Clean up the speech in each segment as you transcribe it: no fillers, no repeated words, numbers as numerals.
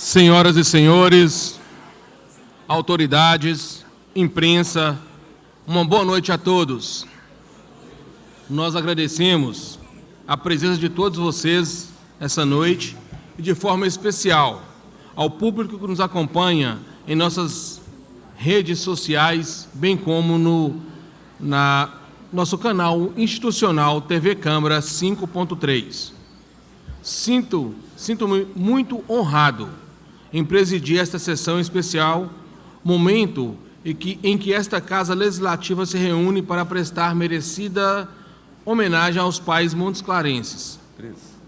Senhoras e senhores, autoridades, imprensa, uma boa noite a todos. Nós agradecemos a presença de todos vocês essa noite e, de forma especial, ao público que nos acompanha em nossas redes sociais, bem como no nosso canal institucional TV Câmara 5.3. Sinto-me muito honrado em presidir esta sessão especial, momento em que esta Casa Legislativa se reúne para prestar merecida homenagem aos pais montesclarenses,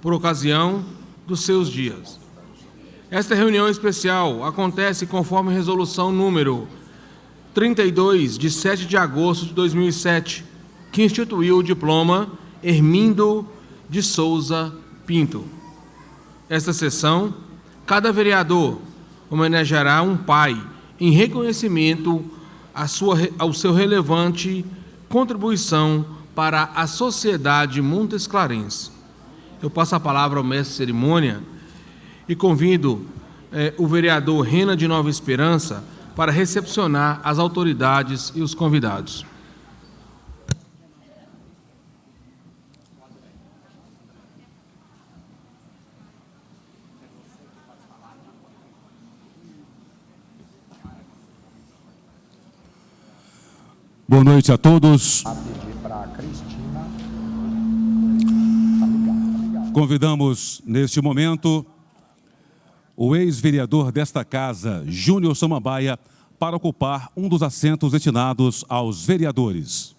por ocasião dos seus dias. Esta reunião especial acontece conforme resolução número 32, de 7 de agosto de 2007, que instituiu o diploma Hermindo de Souza Pinto. Esta sessão, cada vereador homenageará um pai em reconhecimento ao seu relevante contribuição para a sociedade montesclarense. Eu passo a palavra ao mestre de cerimônia e convido o vereador Rena de Nova Esperança para recepcionar as autoridades e os convidados. Boa noite a todos. Convidamos, neste momento, o ex-vereador desta casa, Júnior Samambaia, para ocupar um dos assentos destinados aos vereadores.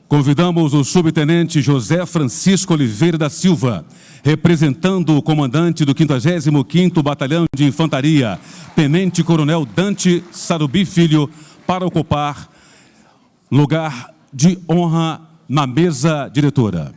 Convidamos o subtenente José Francisco Oliveira da Silva, representando o comandante do 55º Batalhão de Infantaria, tenente-coronel Dante Sarubi Filho, para ocupar lugar de honra na mesa diretora.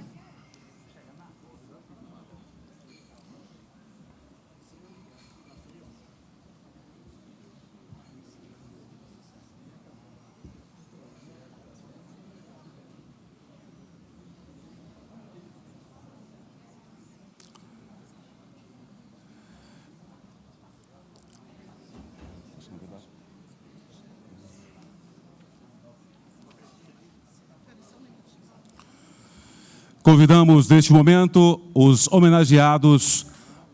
Convidamos, neste momento, os homenageados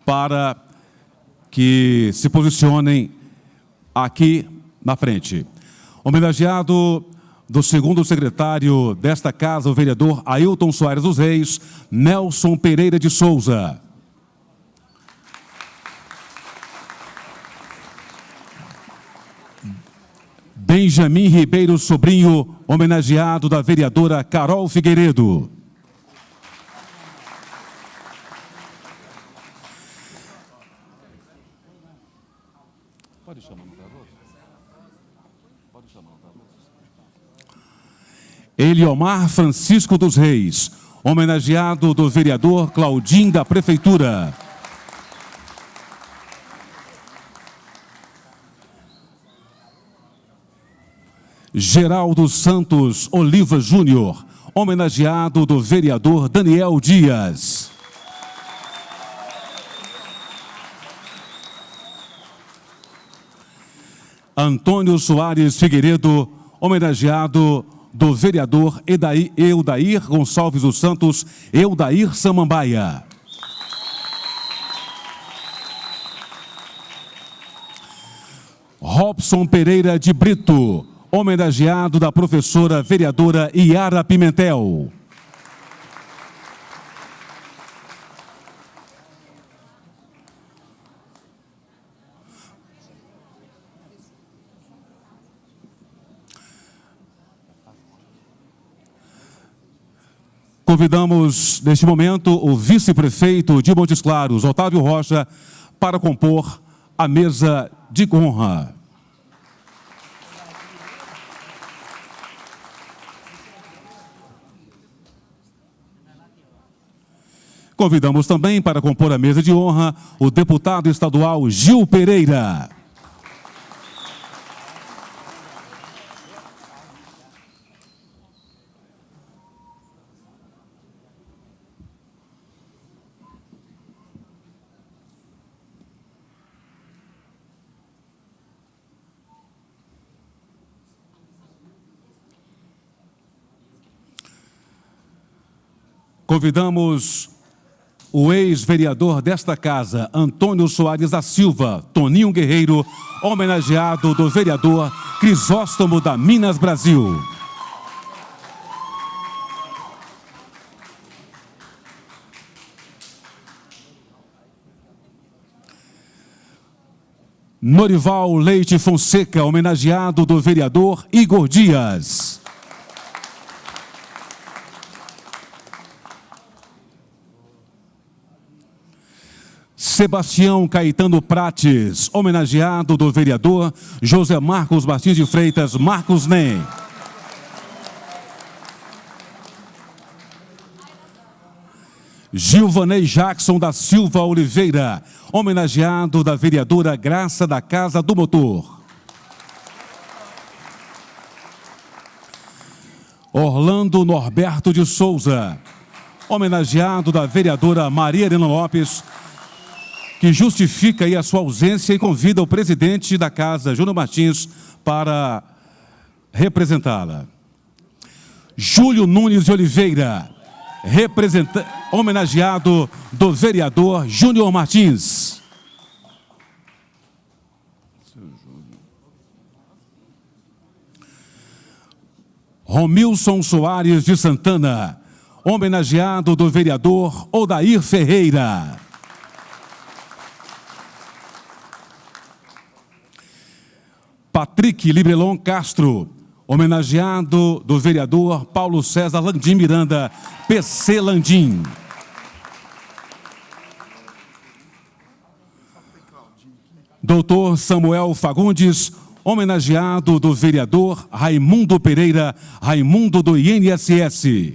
para que se posicionem aqui na frente. Homenageado do segundo secretário desta casa, o vereador Ailton Soares dos Reis, Nelson Pereira de Souza. Benjamin Ribeiro Sobrinho, homenageado da vereadora Carol Figueiredo. Eliomar Francisco dos Reis, homenageado do vereador Claudim da Prefeitura. Geraldo Santos Oliva Júnior, homenageado do vereador Daniel Dias. Antônio Soares Figueiredo, homenageado do vereador Eudair Gonçalves dos Santos, Eudair Samambaia. Robson Pereira de Brito, homenageado da professora vereadora Iara Pimentel. Convidamos, neste momento, o vice-prefeito de Montes Claros, Otávio Rocha, para compor a mesa de honra. Convidamos também para compor a mesa de honra o deputado estadual Gil Pereira. Convidamos o ex-vereador desta casa, Antônio Soares da Silva, Toninho Guerreiro, homenageado do vereador Crisóstomo da Minas Brasil. Norival Leite Fonseca, homenageado do vereador Igor Dias. Sebastião Caetano Prates, homenageado do vereador José Marcos Martins de Freitas, Marcos Nem. Gilvanei Jackson da Silva Oliveira, homenageado da vereadora Graça da Casa do Motor. Orlando Norberto de Souza, homenageado da vereadora Maria Helena Lopes, que justifica aí a sua ausência e convida o presidente da casa, Júnior Martins, para representá-la. Júlio Nunes de Oliveira, homenageado do vereador Júnior Martins. Romilson Soares de Santana, homenageado do vereador Odair Ferreira. Patrick Librelon Castro, homenageado do vereador Paulo César Landim Miranda, PC Landim. Doutor Samuel Fagundes, homenageado do vereador Raimundo Pereira, Raimundo do INSS.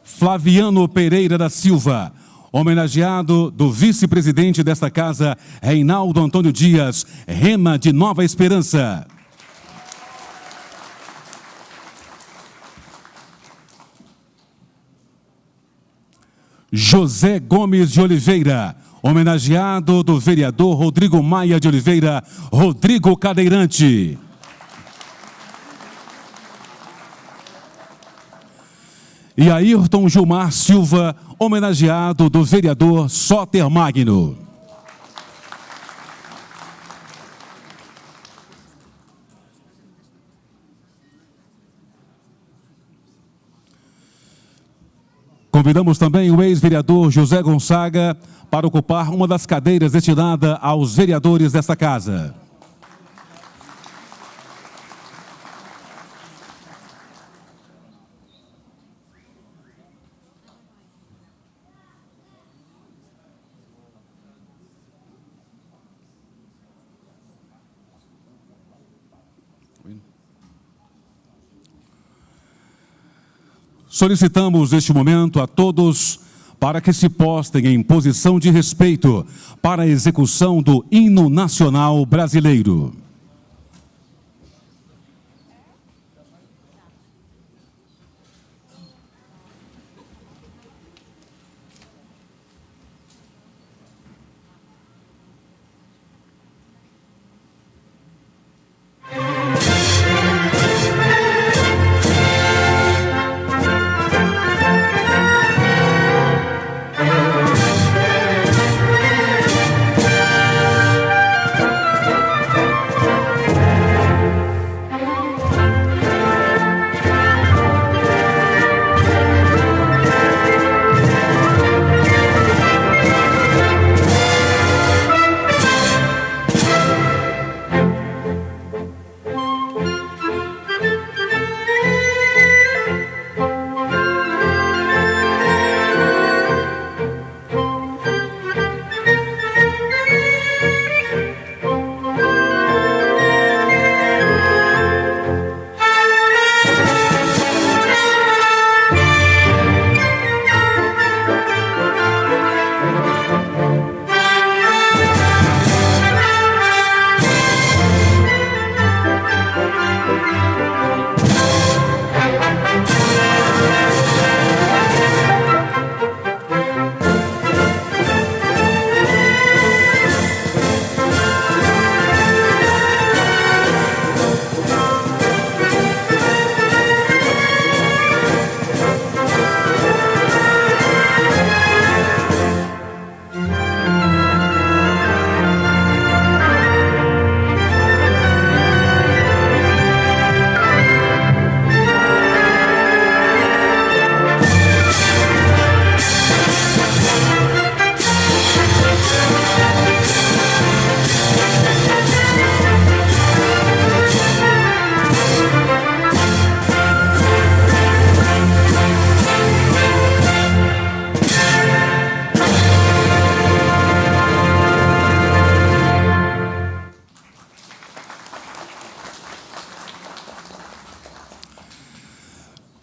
Flaviano Pereira da Silva, homenageado do vice-presidente desta casa, Reinaldo Antônio Dias, Rema de Nova Esperança. José Gomes de Oliveira, homenageado do vereador Rodrigo Maia de Oliveira, Rodrigo Cadeirante. E Ayrton Gilmar Silva, homenageado do vereador Soter Magno. Convidamos também o ex-vereador José Gonçaga para ocupar uma das cadeiras destinada aos vereadores desta casa. Solicitamos neste momento a todos para que se postem em posição de respeito para a execução do Hino Nacional Brasileiro.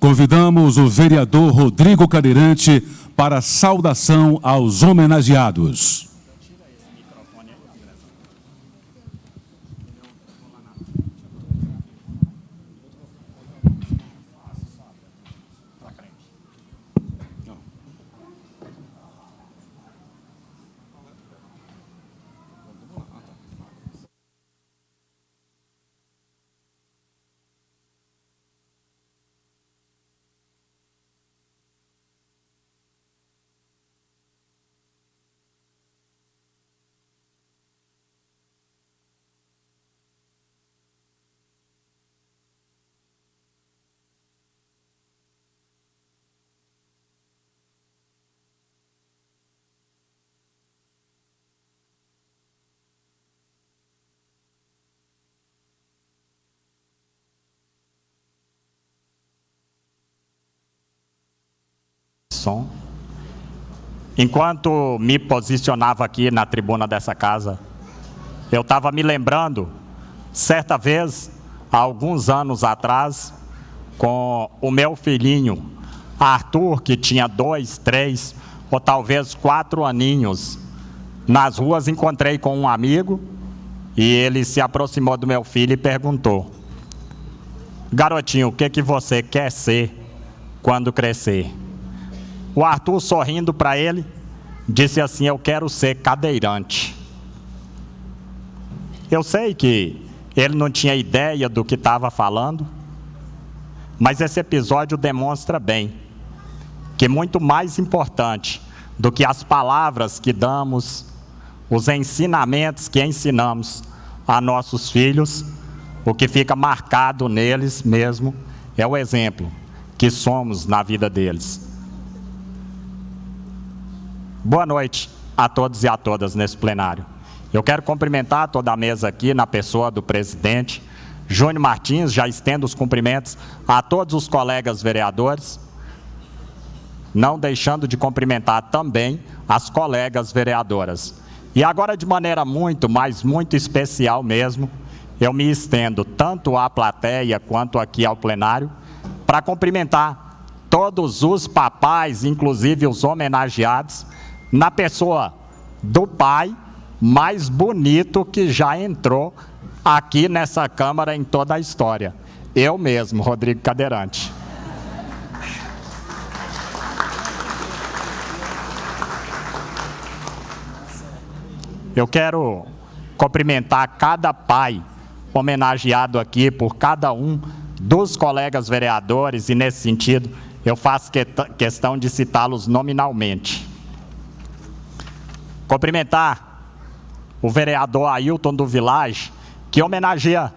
Convidamos o vereador Rodrigo Cadeirante para a saudação aos homenageados. Enquanto me posicionava aqui na tribuna dessa casa, eu estava me lembrando, certa vez, há alguns anos atrás, com o meu filhinho, Arthur, que tinha 2, 3 ou talvez 4 aninhos. Nas ruas encontrei com um amigo e ele se aproximou do meu filho e perguntou: garotinho, o que você quer ser quando crescer? O Arthur, sorrindo para ele, disse assim: eu quero ser cadeirante. Eu sei que ele não tinha ideia do que estava falando, mas esse episódio demonstra bem que muito mais importante do que as palavras que damos, os ensinamentos que ensinamos a nossos filhos, o que fica marcado neles mesmo é o exemplo que somos na vida deles. Boa noite a todos e a todas nesse plenário. Eu quero cumprimentar toda a mesa aqui na pessoa do presidente Júnior Martins. Já estendo os cumprimentos a todos os colegas vereadores, não deixando de cumprimentar também as colegas vereadoras. E agora, de maneira muito, mas muito especial mesmo, eu me estendo tanto à plateia quanto aqui ao plenário para cumprimentar todos os papais, inclusive os homenageados, na pessoa do pai mais bonito que já entrou aqui nessa Câmara em toda a história. Eu mesmo, Rodrigo Cadeirante. Eu quero cumprimentar cada pai homenageado aqui por cada um dos colegas vereadores e, nesse sentido, eu faço questão de citá-los nominalmente. Cumprimentar o vereador Ailton do Village, que homenageia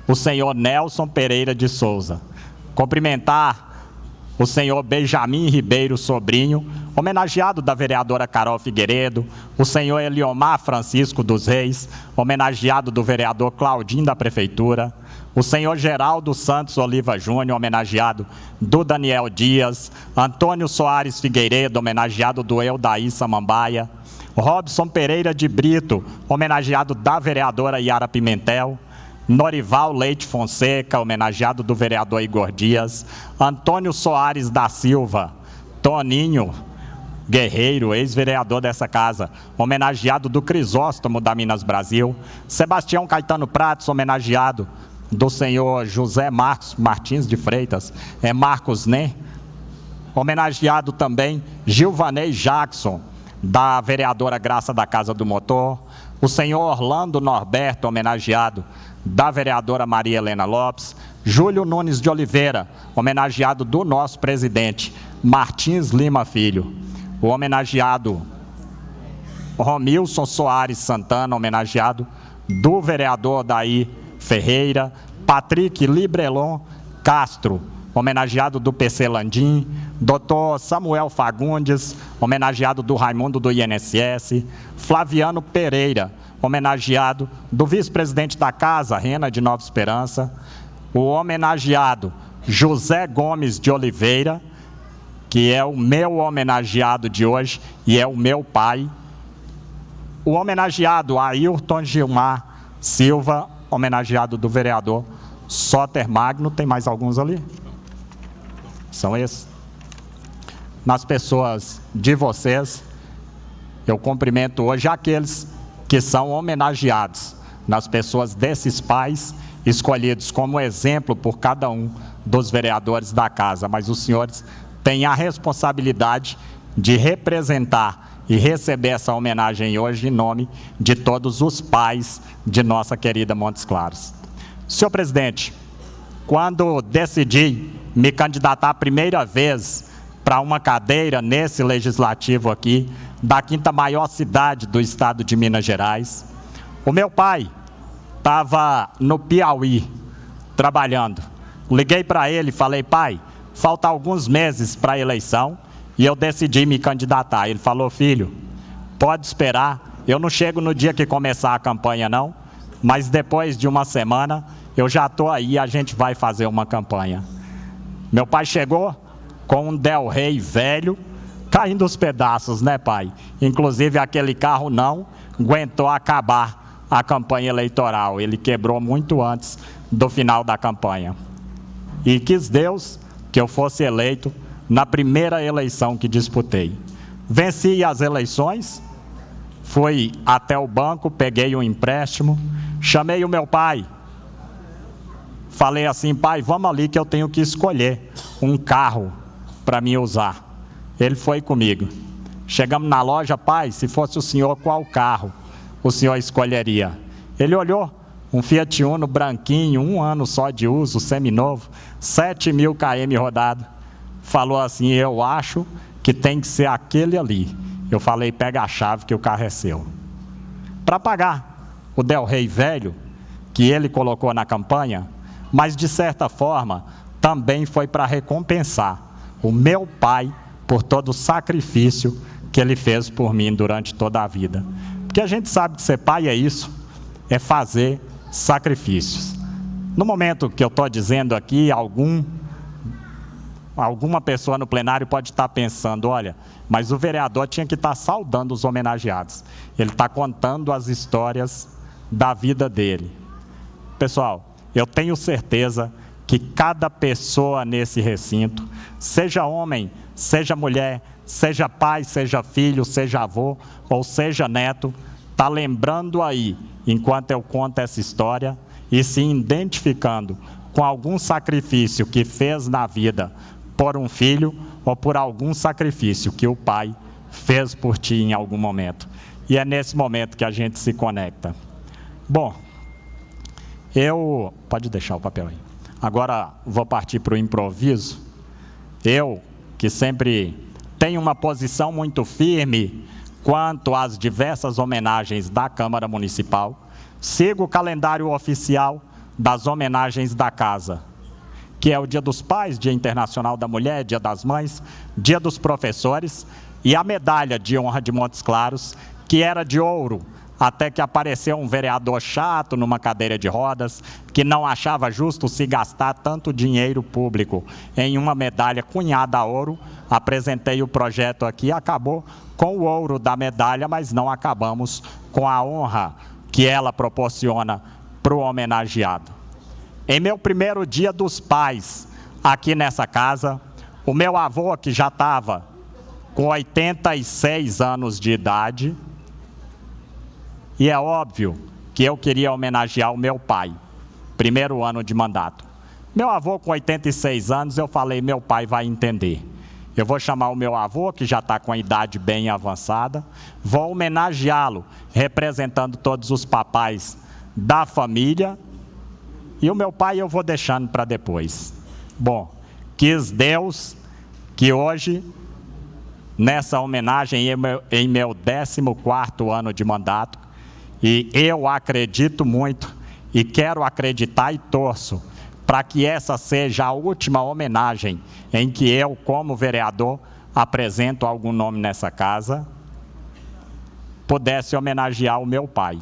o senhor Nelson Pereira de Souza. Cumprimentar o senhor Benjamin Ribeiro Sobrinho, homenageado da vereadora Carol Figueiredo, o senhor Eliomar Francisco dos Reis, homenageado do vereador Claudinho da Prefeitura, o senhor Geraldo Santos Oliva Júnior, homenageado do Daniel Dias, Antônio Soares Figueiredo, homenageado do Eldaí Samambaia, Robson Pereira de Brito, homenageado da vereadora Yara Pimentel, Norival Leite Fonseca, homenageado do vereador Igor Dias, Antônio Soares da Silva, Toninho Guerreiro, ex-vereador dessa casa, homenageado do Crisóstomo da Minas Brasil, Sebastião Caetano Pratos, homenageado do senhor José Marcos Martins de Freitas, Marcos Né, homenageado também Gilvanei Jackson, da vereadora Graça da Casa do Motor, o senhor Orlando Norberto, homenageado da vereadora Maria Helena Lopes, Júlio Nunes de Oliveira, homenageado do nosso presidente Martins Lima Filho, o homenageado Romilson Soares Santana, homenageado do vereador Odair Ferreira, Patrick Librelon Castro, homenageado do PC Landim, Dr. Samuel Fagundes, homenageado do Raimundo do INSS, Flaviano Pereira, homenageado do vice-presidente da casa, Rena de Nova Esperança, o homenageado José Gomes de Oliveira, que é o meu homenageado de hoje e é o meu pai, o homenageado Ailton Gilmar Silva, homenageado do vereador Soter Magno. Tem mais alguns ali? São esses. Nas pessoas de vocês, eu cumprimento hoje aqueles que são homenageados, nas pessoas desses pais escolhidos como exemplo por cada um dos vereadores da casa. Mas os senhores têm a responsabilidade de representar e receber essa homenagem hoje em nome de todos os pais de nossa querida Montes Claros. Senhor presidente, quando decidi me candidatar a primeira vez para uma cadeira nesse legislativo aqui, da quinta maior cidade do estado de Minas Gerais, o meu pai estava no Piauí, trabalhando. Liguei para ele e falei: pai, falta alguns meses para a eleição e eu decidi me candidatar. Ele falou: filho, pode esperar, eu não chego no dia que começar a campanha não, mas depois de uma semana eu já estou aí, a gente vai fazer uma campanha. Meu pai chegou com um Del Rey velho, caindo aos pedaços, né, pai? Inclusive aquele carro não aguentou acabar a campanha eleitoral, ele quebrou muito antes do final da campanha. E quis Deus que eu fosse eleito na primeira eleição que disputei. Venci as eleições, fui até o banco, peguei um empréstimo, chamei o meu pai, falei assim: pai, vamos ali que eu tenho que escolher um carro para mim usar. Ele foi comigo. Chegamos na loja: pai, se fosse o senhor, qual carro o senhor escolheria? Ele olhou, um Fiat Uno branquinho, 1 ano só de uso, seminovo, 7.000 km rodado. Falou assim: eu acho que tem que ser aquele ali. Eu falei: pega a chave que o carro é seu. Para pagar o Del Rey velho, que ele colocou na campanha, mas de certa forma também foi para recompensar o meu pai por todo o sacrifício que ele fez por mim durante toda a vida. Porque a gente sabe que ser pai é isso, é fazer sacrifícios. No momento que eu estou dizendo aqui, alguma pessoa no plenário pode estar pensando: olha, mas o vereador tinha que estar saudando os homenageados. Ele está contando as histórias da vida dele. Pessoal, eu tenho certeza que cada pessoa nesse recinto, seja homem, seja mulher, seja pai, seja filho, seja avô ou seja neto, está lembrando aí, enquanto eu conto essa história, e se identificando com algum sacrifício que fez na vida por um filho ou por algum sacrifício que o pai fez por ti em algum momento. E é nesse momento que a gente se conecta. Bom, pode deixar o papel aí. Agora vou partir para o improviso. Eu, que sempre tenho uma posição muito firme quanto às diversas homenagens da Câmara Municipal, sigo o calendário oficial das homenagens da casa, que é o Dia dos Pais, Dia Internacional da Mulher, Dia das Mães, Dia dos Professores e a medalha de honra de Montes Claros, que era de ouro, até que apareceu um vereador chato numa cadeira de rodas, que não achava justo se gastar tanto dinheiro público em uma medalha cunhada a ouro. Apresentei o projeto aqui, acabou com o ouro da medalha, mas não acabamos com a honra que ela proporciona para o homenageado. Em meu primeiro Dia dos Pais, aqui nessa casa, o meu avô, que já estava com 86 anos de idade, e é óbvio que eu queria homenagear o meu pai, primeiro ano de mandato. Meu avô com 86 anos, eu falei: meu pai vai entender. Eu vou chamar o meu avô, que já está com a idade bem avançada, vou homenageá-lo, representando todos os papais da família, e o meu pai eu vou deixando para depois. Bom, quis Deus que hoje, nessa homenagem em meu 14º ano de mandato, e eu acredito muito, e quero acreditar e torço, para que essa seja a última homenagem em que eu, como vereador, apresento algum nome nessa casa, pudesse homenagear o meu pai.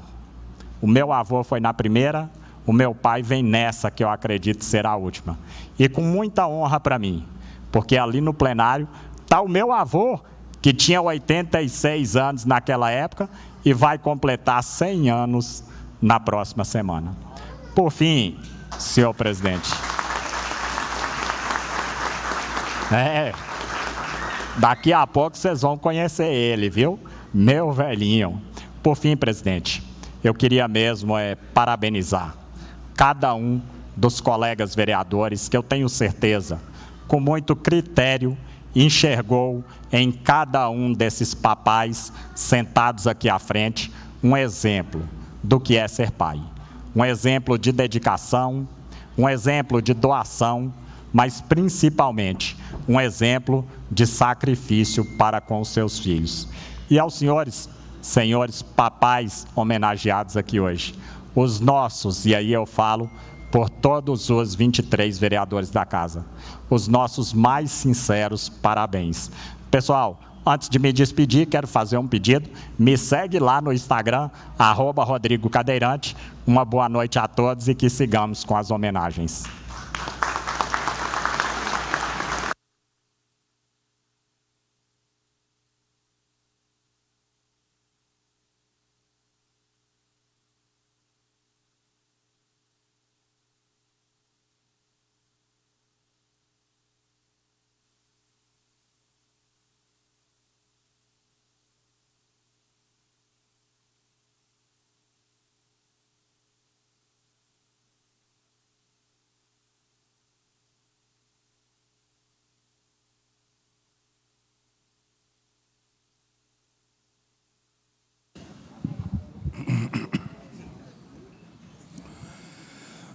O meu avô foi na primeira, o meu pai vem nessa, que eu acredito será a última. E com muita honra para mim, porque ali no plenário está o meu avô, que tinha 86 anos naquela época, e vai completar 100 anos na próxima semana. Por fim, senhor presidente, É, daqui a pouco vocês vão conhecer ele, viu? Meu velhinho. Por fim, presidente, eu queria mesmo parabenizar cada um dos colegas vereadores que eu tenho certeza, com muito critério, enxergou em cada um desses papais sentados aqui à frente um exemplo do que é ser pai. Um exemplo de dedicação, um exemplo de doação, mas principalmente um exemplo de sacrifício para com os seus filhos. E aos senhores papais homenageados aqui hoje, os nossos, e aí eu falo por todos os 23 vereadores da casa, os nossos mais sinceros parabéns. Pessoal, antes de me despedir, quero fazer um pedido. Me segue lá no Instagram, @Rodrigo Cadeirante. Uma boa noite a todos e que sigamos com as homenagens.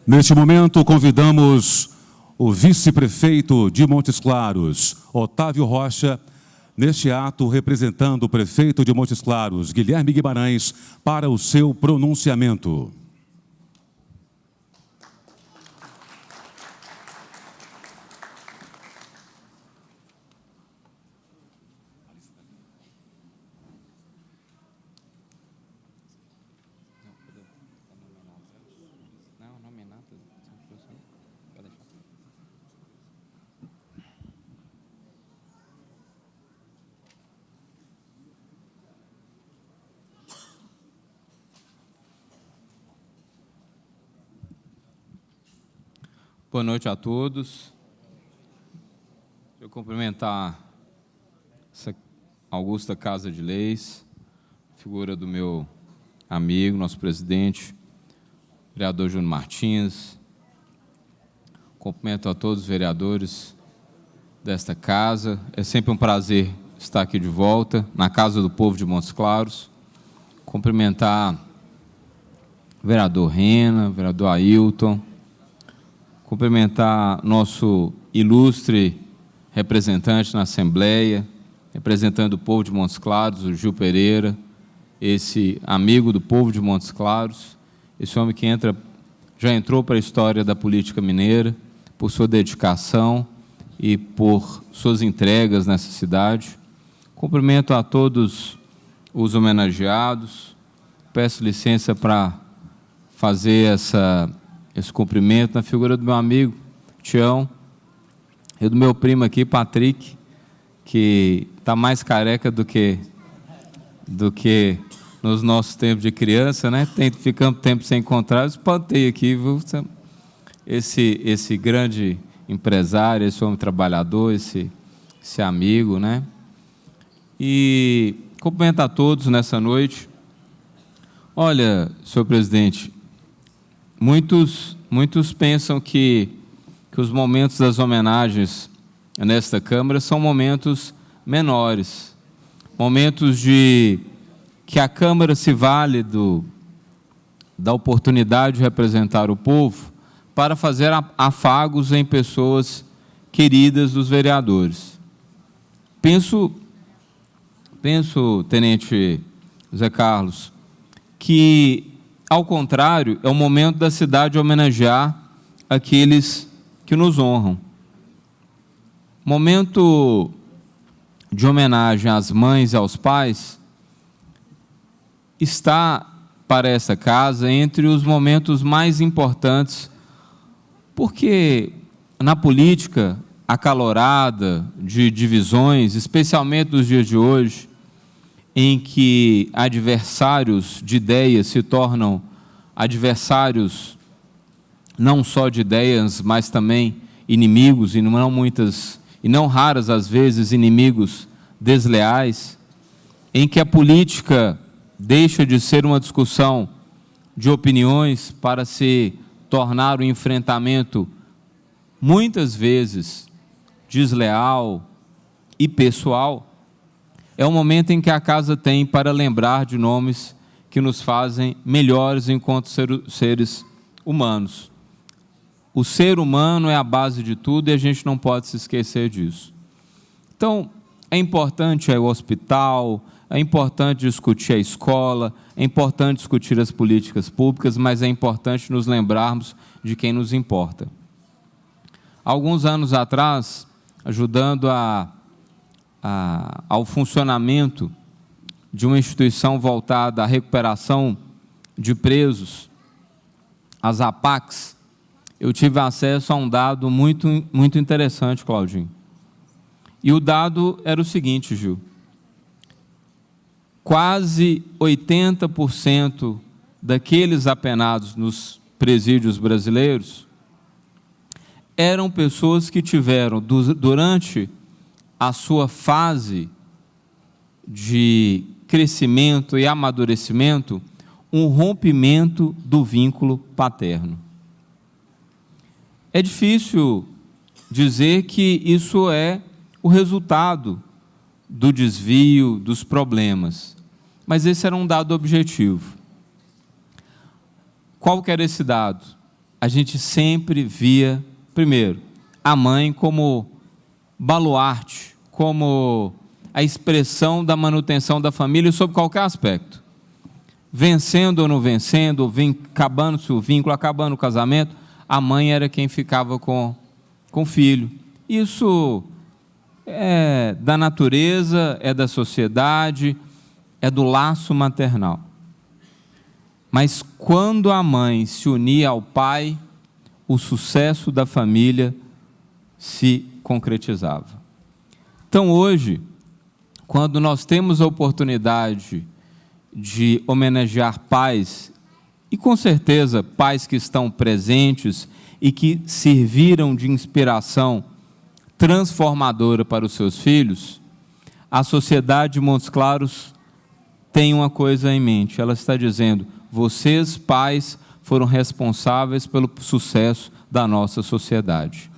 Neste momento, convidamos o vice-prefeito de Montes Claros, Otávio Rocha, neste ato representando o prefeito de Montes Claros, Guilherme Guimarães, para o seu pronunciamento. Boa noite a todos. Eu cumprimentar essa augusta Casa de Leis, figura do meu amigo, nosso presidente, vereador Júnior Martins. Cumprimento a todos os vereadores desta casa. É sempre um prazer estar aqui de volta, na Casa do Povo de Montes Claros. Cumprimentar o vereador Rena, o vereador Ailton. Cumprimentar nosso ilustre representante na Assembleia, representando o povo de Montes Claros, o Gil Pereira, esse amigo do povo de Montes Claros, esse homem que já entrou para a história da política mineira, por sua dedicação e por suas entregas nessa cidade. Cumprimento a todos os homenageados, peço licença para fazer esse cumprimento na figura do meu amigo Tião e do meu primo aqui, Patrick, que está mais careca do que nos nossos tempos de criança, né? Ficamos tempo sem encontrar, espantei aqui, viu? Esse grande empresário, esse homem trabalhador, esse amigo, né? E cumprimento a todos nessa noite. Olha, senhor presidente, muitos pensam que os momentos das homenagens nesta Câmara são momentos menores, momentos de que a Câmara se vale da oportunidade de representar o povo para fazer afagos em pessoas queridas dos vereadores. Penso, tenente Zé Carlos, que, ao contrário, é o momento da cidade homenagear aqueles que nos honram. Momento de homenagem às mães e aos pais está, para essa casa, entre os momentos mais importantes, porque na política acalorada de divisões, especialmente nos dias de hoje, em que adversários de ideias se tornam adversários não só de ideias, mas também inimigos, e não muitas e não raras às vezes inimigos desleais, em que a política deixa de ser uma discussão de opiniões para se tornar um enfrentamento muitas vezes desleal e pessoal, é o momento em que a casa tem para lembrar de nomes que nos fazem melhores enquanto seres humanos. O ser humano é a base de tudo e a gente não pode se esquecer disso. Então, é importante o hospital, é importante discutir a escola, é importante discutir as políticas públicas, mas é importante nos lembrarmos de quem nos importa. Alguns anos atrás, ajudando ao funcionamento de uma instituição voltada à recuperação de presos, as APACs, eu tive acesso a um dado muito interessante, Claudinho. E o dado era o seguinte, Gil. Quase 80% daqueles apenados nos presídios brasileiros eram pessoas que tiveram, durante a sua fase de crescimento e amadurecimento, um rompimento do vínculo paterno. É difícil dizer que isso é o resultado do desvio, dos problemas, mas esse era um dado objetivo. Qual que era esse dado? A gente sempre via, primeiro, a mãe como baluarte, como a expressão da manutenção da família sob qualquer aspecto. Vencendo ou não vencendo, acabando-se o vínculo, acabando o casamento, a mãe era quem ficava com o filho. Isso é da natureza, é da sociedade, é do laço maternal. Mas quando a mãe se unia ao pai, o sucesso da família se concretizava. Então hoje, quando nós temos a oportunidade de homenagear pais, e com certeza pais que estão presentes e que serviram de inspiração transformadora para os seus filhos, a sociedade de Montes Claros tem uma coisa em mente, ela está dizendo: vocês, pais, foram responsáveis pelo sucesso da nossa sociedade.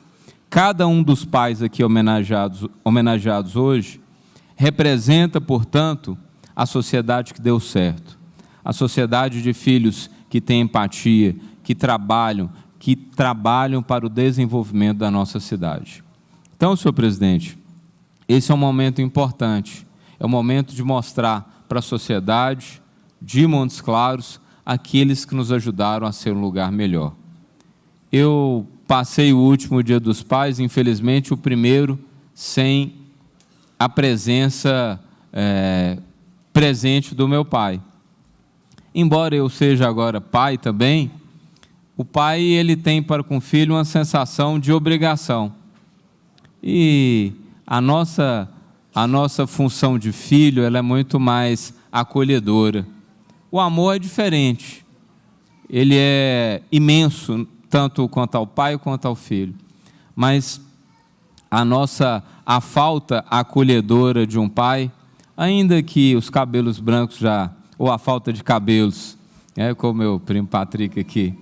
Cada um dos pais aqui homenageados hoje representa, portanto, a sociedade que deu certo, a sociedade de filhos que tem empatia, que trabalham para o desenvolvimento da nossa cidade. Então, senhor presidente, esse é um momento importante, é o momento de mostrar para a sociedade de Montes Claros aqueles que nos ajudaram a ser um lugar melhor. Eu passei o último Dia dos Pais, infelizmente o primeiro, sem a presença presente do meu pai. Embora eu seja agora pai também, o pai ele tem para com o filho uma sensação de obrigação. E a nossa função de filho ela é muito mais acolhedora. O amor é diferente. Ele é imenso, tanto quanto ao pai quanto ao filho. Mas a falta acolhedora de um pai, ainda que os cabelos brancos ou a falta de cabelos, como meu primo Patrick aqui,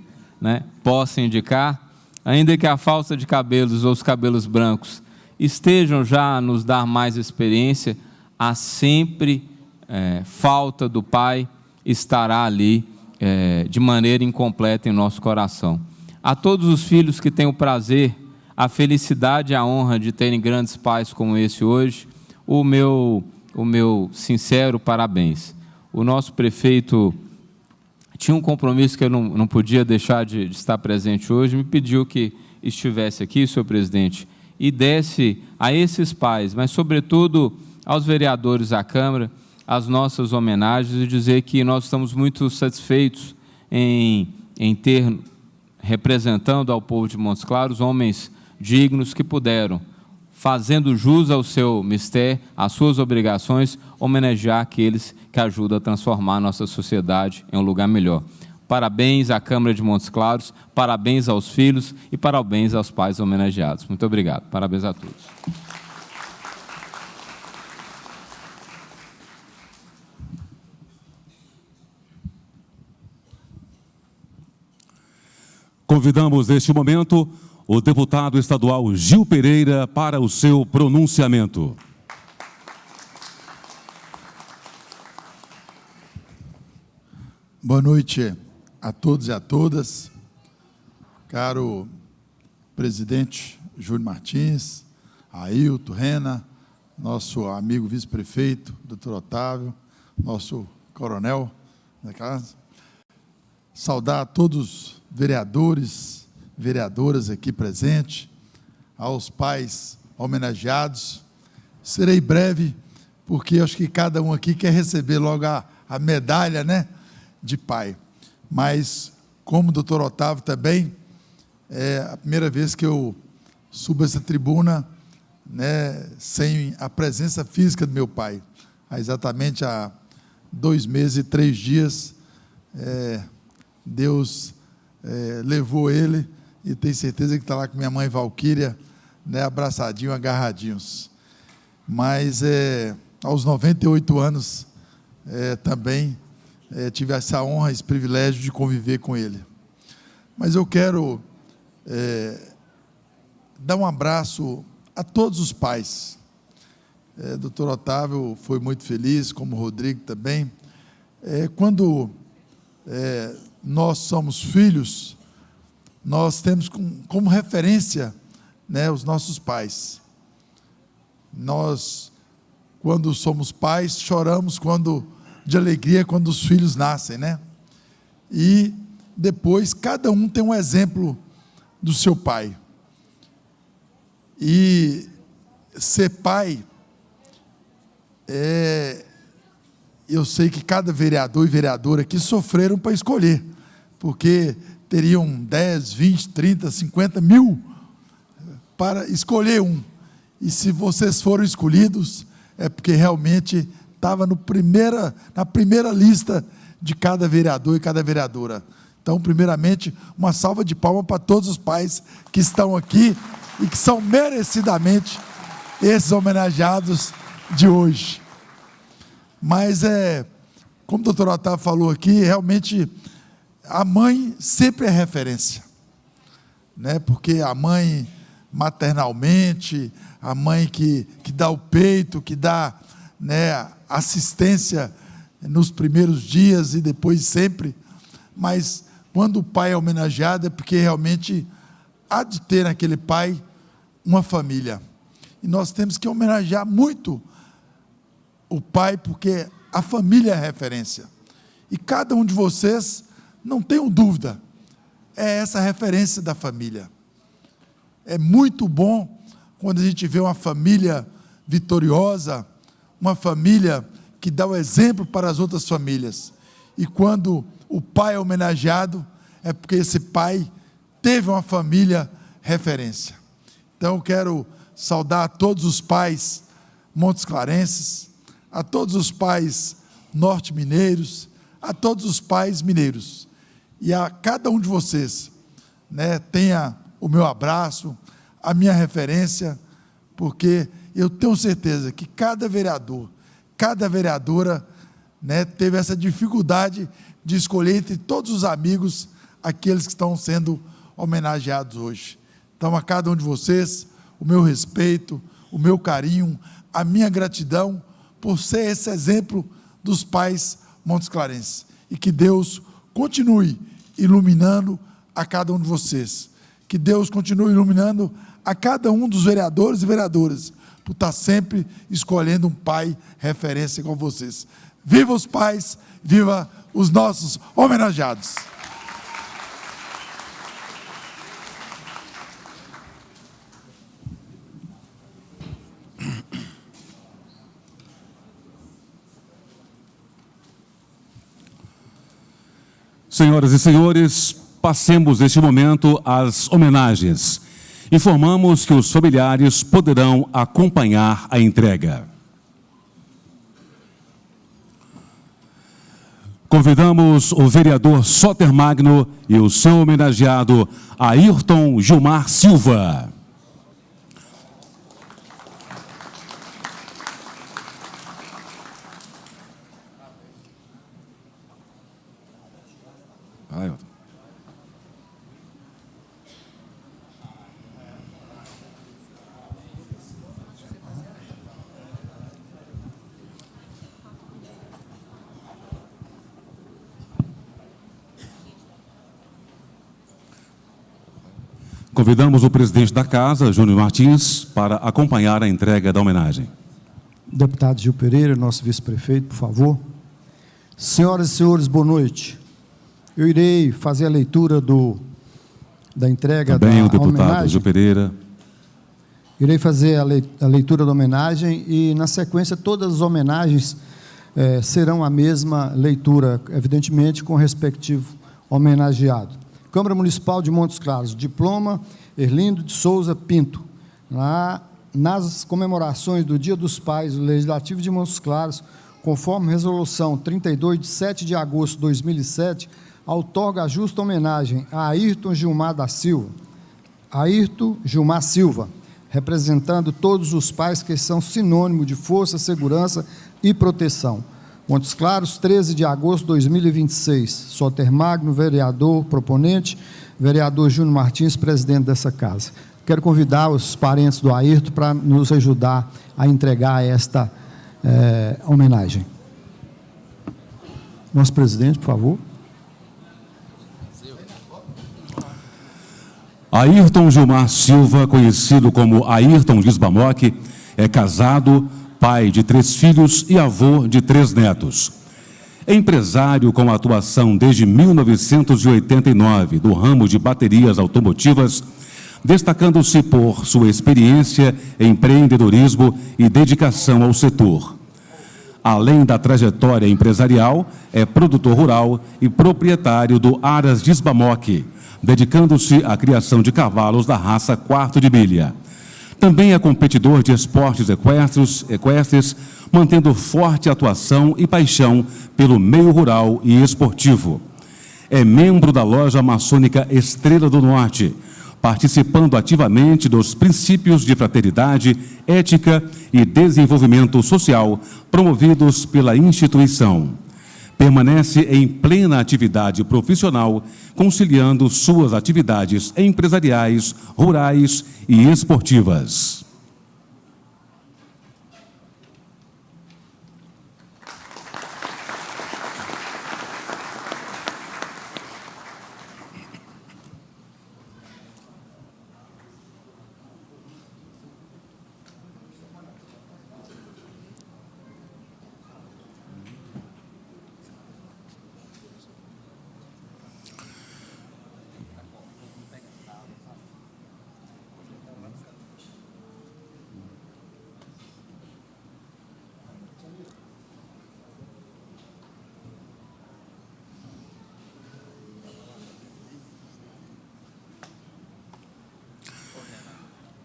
possa indicar, ainda que a falta de cabelos ou os cabelos brancos estejam já a nos dar mais experiência, há sempre falta do pai estará ali de maneira incompleta em nosso coração. A todos os filhos que têm o prazer, a felicidade e a honra de terem grandes pais como esse hoje, o meu sincero parabéns. O nosso prefeito tinha um compromisso que eu não podia deixar de estar presente hoje, me pediu que estivesse aqui, senhor presidente, e desse a esses pais, mas sobretudo aos vereadores da Câmara, as nossas homenagens e dizer que nós estamos muito satisfeitos em ter, representando ao povo de Montes Claros, homens dignos que puderam, fazendo jus ao seu mistério, às suas obrigações, homenagear aqueles que ajudam a transformar a nossa sociedade em um lugar melhor. Parabéns à Câmara de Montes Claros, parabéns aos filhos e parabéns aos pais homenageados. Muito obrigado. Parabéns a todos. Convidamos neste momento o deputado estadual Gil Pereira para o seu pronunciamento. Boa noite a todos e a todas. Caro presidente Júlio Martins, Ailton, Rena, nosso amigo vice-prefeito, doutor Otávio, nosso coronel da casa. Saudar a todos os vereadores, vereadoras aqui presentes, aos pais homenageados. Serei breve, porque acho que cada um aqui quer receber logo a medalha, né, de pai. Mas, como o doutor Otávio também, é a primeira vez que eu subo essa tribuna, né, sem a presença física do meu pai. Exatamente há 2 meses e 3 dias, Deus levou ele, e tenho certeza que está lá com minha mãe Valquíria, né, abraçadinho, agarradinhos. Mas aos 98 anos também tive essa honra, esse privilégio de conviver com ele. Mas eu quero dar um abraço a todos os pais. Doutor Otávio foi muito feliz, como o Rodrigo também. Quando nós somos filhos, nós temos como referência, né, os nossos pais. Nós, quando somos pais, choramos de alegria quando os filhos nascem, né? E depois, cada um tem um exemplo do seu pai. E ser pai, eu sei que cada vereador e vereadora aqui sofreram para escolher, porque teriam 10, 20, 30, 50 mil para escolher um. E se vocês foram escolhidos, é porque realmente estava na primeira lista de cada vereador e cada vereadora. Então, primeiramente, uma salva de palmas para todos os pais que estão aqui e que são merecidamente esses homenageados de hoje. Mas, como o doutor Otávio falou aqui, realmente a mãe sempre é referência, né? Porque a mãe maternalmente, a mãe que dá o peito, que dá, né, assistência nos primeiros dias e depois sempre, mas quando o pai é homenageado é porque realmente há de ter naquele pai uma família. E nós temos que homenagear muito o pai, porque a família é a referência. E cada um de vocês, não tenham dúvida, é essa referência da família. É muito bom quando a gente vê uma família vitoriosa, uma família que dá o exemplo para as outras famílias. E quando o pai é homenageado, é porque esse pai teve uma família referência. Então, eu quero saudar a todos os pais montesclarenses, a todos os pais norte-mineiros, a todos os pais mineiros. E a cada um de vocês, né, tenha o meu abraço, a minha referência, porque eu tenho certeza que cada vereador, cada vereadora, né, teve essa dificuldade de escolher entre todos os amigos aqueles que estão sendo homenageados hoje. Então, a cada um de vocês, o meu respeito, o meu carinho, a minha gratidão por ser esse exemplo dos pais montesclarenses. E que Deus continue iluminando a cada um de vocês. Que Deus continue iluminando a cada um dos vereadores e vereadoras, por estar sempre escolhendo um pai referência com vocês. Viva os pais, viva os nossos homenageados. Senhoras e senhores, passemos neste momento às homenagens. Informamos que os familiares poderão acompanhar a entrega. Convidamos o vereador Soter Magno e o seu homenageado Ayrton Gilmar Silva. Convidamos o presidente da Casa, Júnior Martins, para acompanhar a entrega da homenagem. Deputado Gil Pereira, nosso vice-prefeito, por favor. Senhoras e senhores, boa noite. Eu irei fazer a leitura da entrega Também da o deputado homenagem. Gil Pereira. Irei fazer a leitura da homenagem e, na sequência, todas as homenagens serão a mesma leitura, evidentemente, com o respectivo homenageado. Câmara Municipal de Montes Claros, diploma Erlindo de Souza Pinto. Nas comemorações do Dia dos Pais, o Legislativo de Montes Claros, conforme resolução 32, de 7 de agosto de 2007, outorga a justa homenagem a Ayrton Gilmar Silva, representando todos os pais que são sinônimo de força, segurança e proteção. Montes Claros, 13 de agosto de 2026. Soter Magno, vereador proponente, vereador Júnior Martins, presidente dessa casa. Quero convidar os parentes do Ayrton para nos ajudar a entregar esta homenagem. Nosso presidente, por favor. Ayrton Gilmar Silva, conhecido como Ayrton Lisbamoque, é casado, pai de 3 filhos e avô de 3 netos. É empresário com atuação desde 1989 do ramo de baterias automotivas, destacando-se por sua experiência, empreendedorismo e dedicação ao setor. Além da trajetória empresarial, é produtor rural e proprietário do Aras Lisbamoque, dedicando-se à criação de cavalos da raça quarto de milha. Também é competidor de esportes equestres, mantendo forte atuação e paixão pelo meio rural e esportivo. É membro da loja maçônica Estrela do Norte, participando ativamente dos princípios de fraternidade, ética e desenvolvimento social promovidos pela instituição. Permanece em plena atividade profissional, conciliando suas atividades empresariais, rurais e esportivas.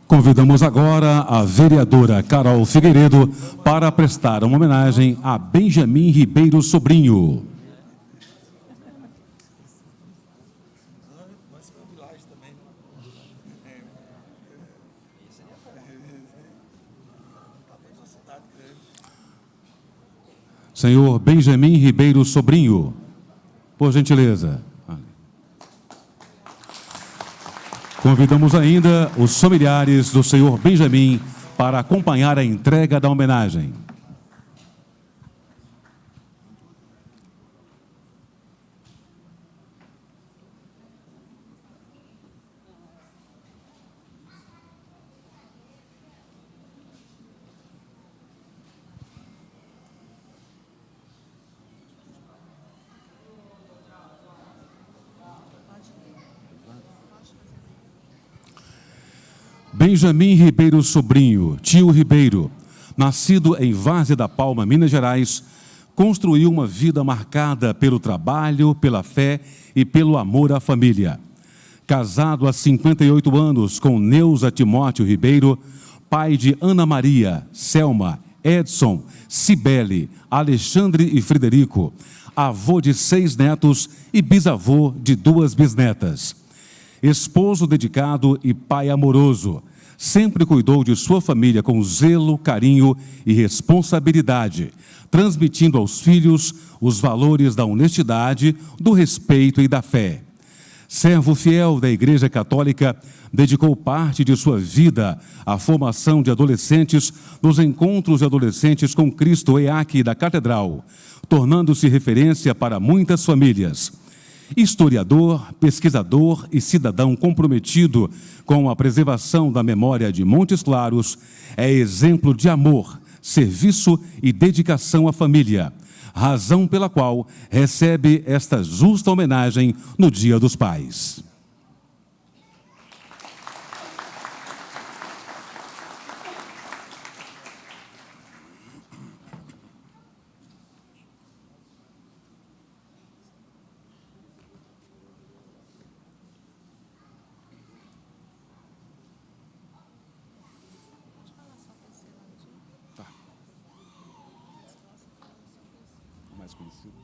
Convidamos agora a vereadora Carol Figueiredo para prestar uma homenagem a Benjamin Ribeiro Sobrinho. Senhor Benjamin Ribeiro Sobrinho, por gentileza. Convidamos ainda os familiares do senhor Benjamin para acompanhar a entrega da homenagem. Benjamin Ribeiro Sobrinho, tio Ribeiro, nascido em Várzea da Palma, Minas Gerais, construiu uma vida marcada pelo trabalho, pela fé e pelo amor à família. Casado há 58 anos com Neuza Timóteo Ribeiro, pai de Ana Maria, Selma, Edson, Cibele, Alexandre e Frederico, avô de 6 netos e bisavô de 2 bisnetas. Esposo dedicado e pai amoroso, sempre cuidou de sua família com zelo, carinho e responsabilidade, transmitindo aos filhos os valores da honestidade, do respeito e da fé. Servo fiel da Igreja Católica, dedicou parte de sua vida à formação de adolescentes nos encontros de adolescentes com Cristo EAC da Catedral, tornando-se referência para muitas famílias. historiador, pesquisador e cidadão comprometido com a preservação da memória de Montes Claros, é exemplo de amor, serviço e dedicação à família, razão pela qual recebe esta justa homenagem no Dia dos Pais. Mais conhecido.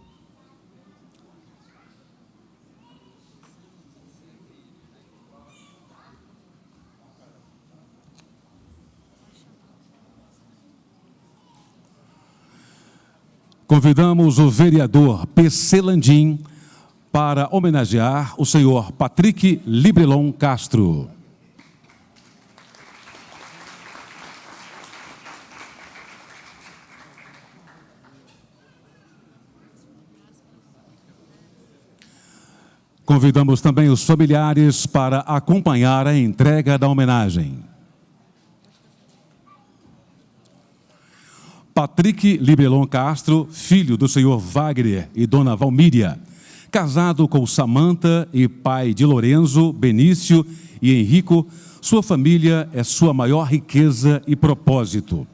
Convidamos o vereador PC Landim para homenagear o senhor Patrick Libelon Castro. Convidamos também os familiares para acompanhar a entrega da homenagem. Patrick Libelon Castro, filho do senhor Wagner e dona Valmíria, casado com Samanta e pai de Lorenzo, Benício e Henrico, sua família é sua maior riqueza e propósito.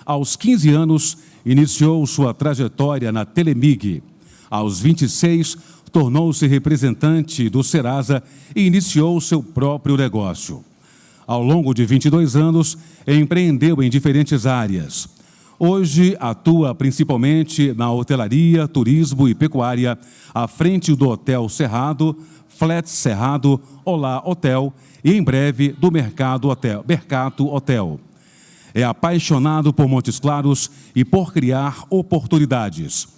Aos 15 anos, iniciou sua trajetória na Telemig. Aos 26, tornou-se representante do Serasa e iniciou seu próprio negócio. Ao longo de 22 anos, empreendeu em diferentes áreas. Hoje, atua principalmente na hotelaria, turismo e pecuária, à frente do Hotel Cerrado, Flats Cerrado, Olá Hotel e, em breve, do Mercato Hotel. É apaixonado por Montes Claros e por criar oportunidades.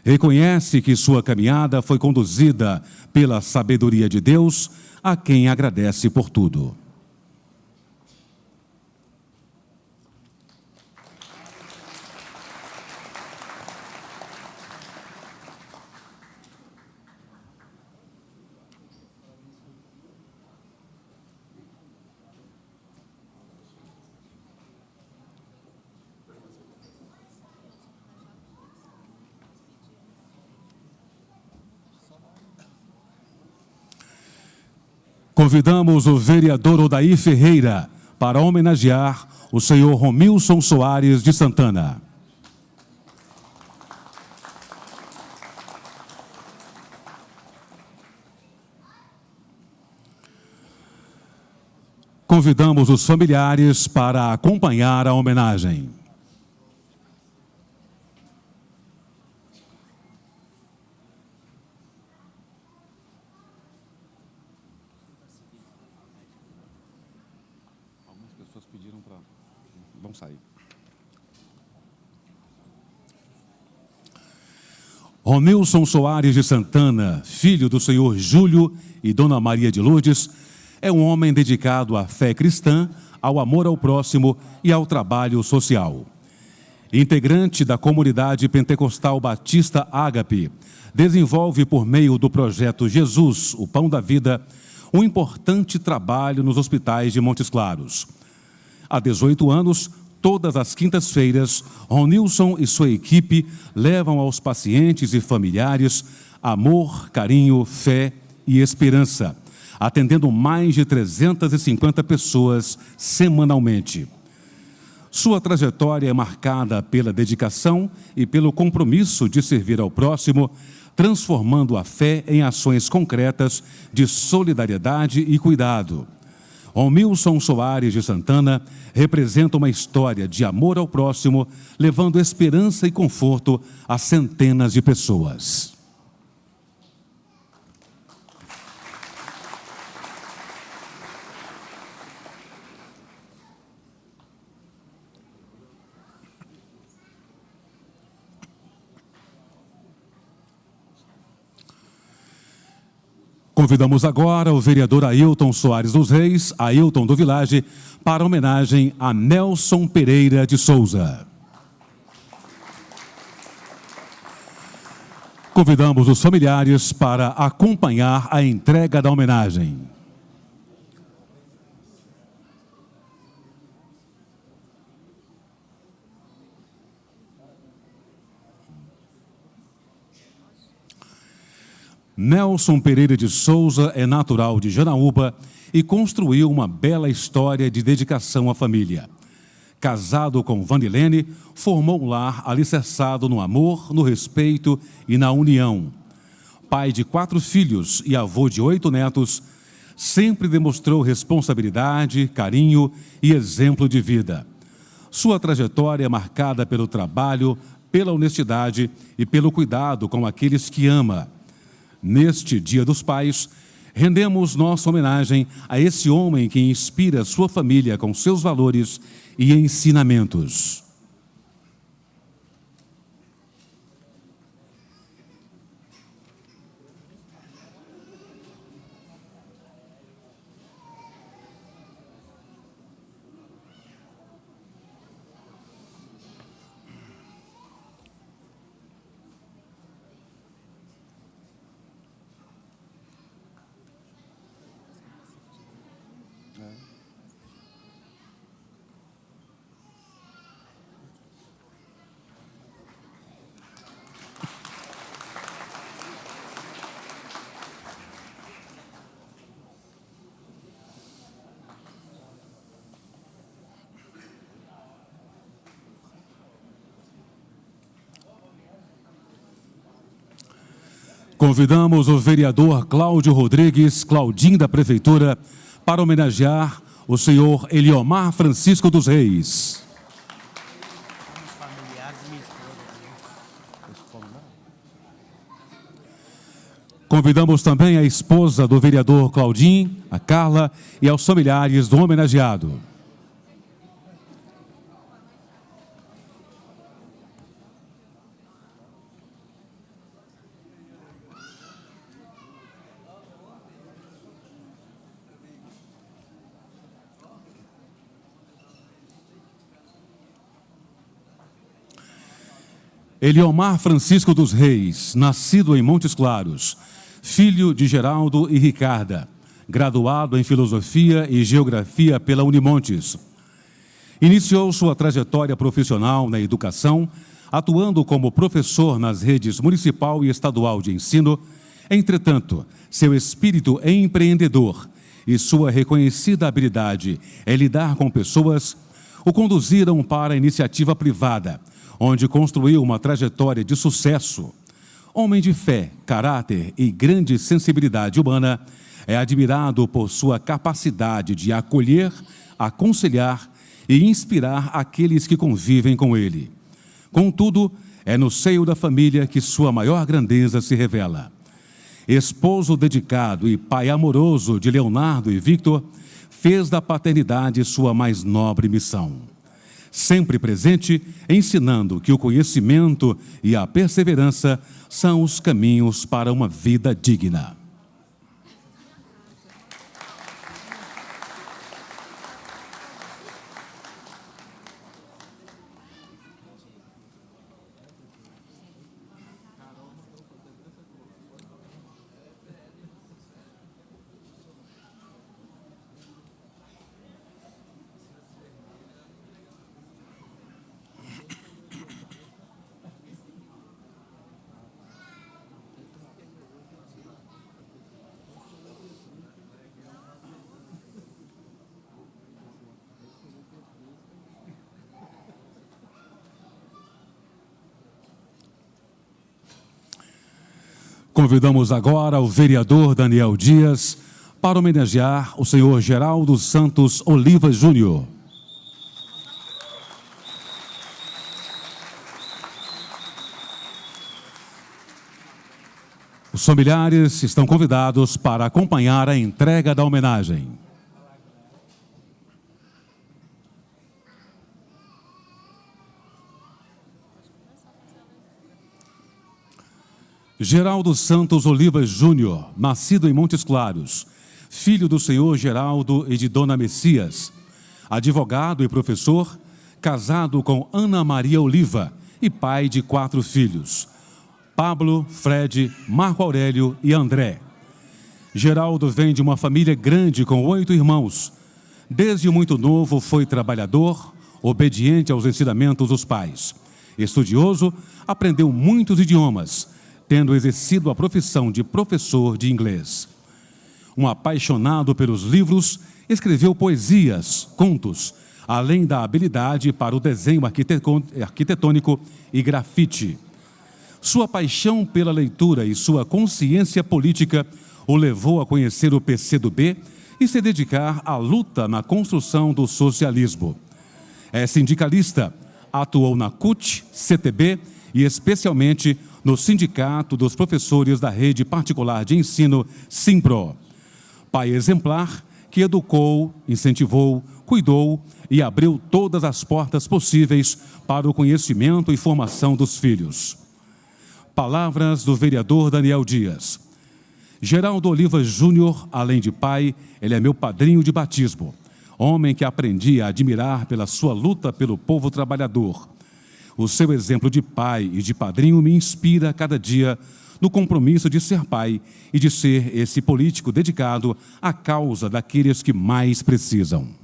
Reconhece que sua caminhada foi conduzida pela sabedoria de Deus, a quem agradece por tudo. Convidamos o vereador Odair Ferreira para homenagear o senhor Romilson Soares de Santana. Convidamos os familiares para acompanhar a homenagem. Vão sair. Romilson Soares de Santana, filho do senhor Júlio e dona Maria de Lourdes, é um homem dedicado à fé cristã, ao amor ao próximo e ao trabalho social. Integrante da comunidade pentecostal Batista Ágape, desenvolve por meio do projeto Jesus, o Pão da Vida, um importante trabalho nos hospitais de Montes Claros. Há 18 anos, todas as quintas-feiras, Ronilson e sua equipe levam aos pacientes e familiares amor, carinho, fé e esperança, atendendo mais de 350 pessoas semanalmente. Sua trajetória é marcada pela dedicação e pelo compromisso de servir ao próximo, transformando a fé em ações concretas de solidariedade e cuidado. Romilson Soares de Santana representa uma história de amor ao próximo, levando esperança e conforto a centenas de pessoas. Convidamos agora o vereador Ailton Soares dos Reis, Ailton do Village, para homenagem a Nelson Pereira de Souza. Convidamos os familiares para acompanhar a entrega da homenagem. Nelson Pereira de Souza é natural de Janaúba e construiu uma bela história de dedicação à família. Casado com Vanilene, formou um lar alicerçado no amor, no respeito e na união. Pai de 4 filhos e avô de 8 netos, sempre demonstrou responsabilidade, carinho e exemplo de vida. Sua trajetória é marcada pelo trabalho, pela honestidade e pelo cuidado com aqueles que ama. Neste Dia dos Pais, rendemos nossa homenagem a esse homem que inspira sua família com seus valores e ensinamentos. Convidamos o vereador Cláudio Rodrigues, Claudinho da Prefeitura, para homenagear o senhor Eliomar Francisco dos Reis. Convidamos também a esposa do vereador Claudinho, a Carla, e aos familiares do homenageado. Eliomar Francisco dos Reis, nascido em Montes Claros, filho de Geraldo e Ricarda, graduado em Filosofia e Geografia pela Unimontes. Iniciou sua trajetória profissional na educação, atuando como professor nas redes municipal e estadual de ensino. Entretanto, seu espírito empreendedor e sua reconhecida habilidade em lidar com pessoas o conduziram para a iniciativa privada, onde construiu uma trajetória de sucesso. Homem de fé, caráter e grande sensibilidade humana, é admirado por sua capacidade de acolher, aconselhar e inspirar aqueles que convivem com ele. Contudo, é no seio da família que sua maior grandeza se revela. Esposo dedicado e pai amoroso de Leonardo e Victor, fez da paternidade sua mais nobre missão. Sempre presente, ensinando que o conhecimento e a perseverança são os caminhos para uma vida digna. Convidamos agora o vereador Daniel Dias para homenagear o senhor Geraldo Santos Oliva Júnior. Os familiares estão convidados para acompanhar a entrega da homenagem. Geraldo Santos Oliva Júnior, nascido em Montes Claros, filho do senhor Geraldo e de dona Messias, advogado e professor, casado com Ana Maria Oliva e pai de 4 filhos. Pablo, Fred, Marco Aurélio e André. Geraldo vem de uma família grande com 8 irmãos. Desde muito novo foi trabalhador, obediente aos ensinamentos dos pais. Estudioso, aprendeu muitos idiomas, tendo exercido a profissão de professor de inglês. Um apaixonado pelos livros, escreveu poesias, contos, além da habilidade para o desenho arquitetônico e grafite. Sua paixão pela leitura e sua consciência política o levou a conhecer o PCdoB e se dedicar à luta na construção do socialismo. É sindicalista, atuou na CUT, CTB e especialmente no Sindicato dos Professores da Rede Particular de Ensino, Simpro. Pai exemplar que educou, incentivou, cuidou e abriu todas as portas possíveis para o conhecimento e formação dos filhos. Palavras do vereador Daniel Dias. Geraldo Oliva Júnior, além de pai, ele é meu padrinho de batismo. Homem que aprendi a admirar pela sua luta pelo povo trabalhador. O seu exemplo de pai e de padrinho me inspira a cada dia no compromisso de ser pai e de ser esse político dedicado à causa daqueles que mais precisam.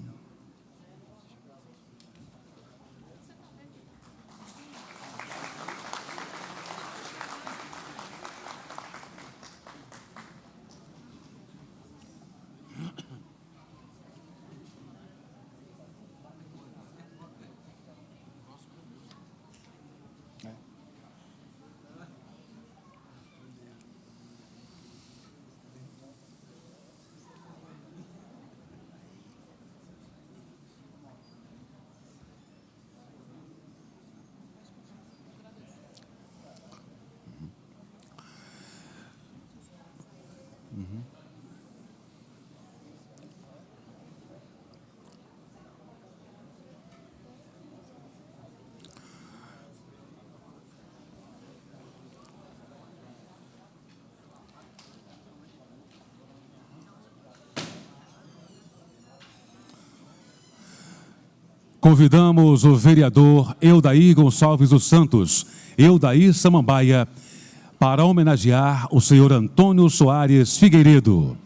Convidamos o vereador Eudair Gonçalves dos Santos, Eudair Samambaia, para homenagear o senhor Antônio Soares Figueiredo.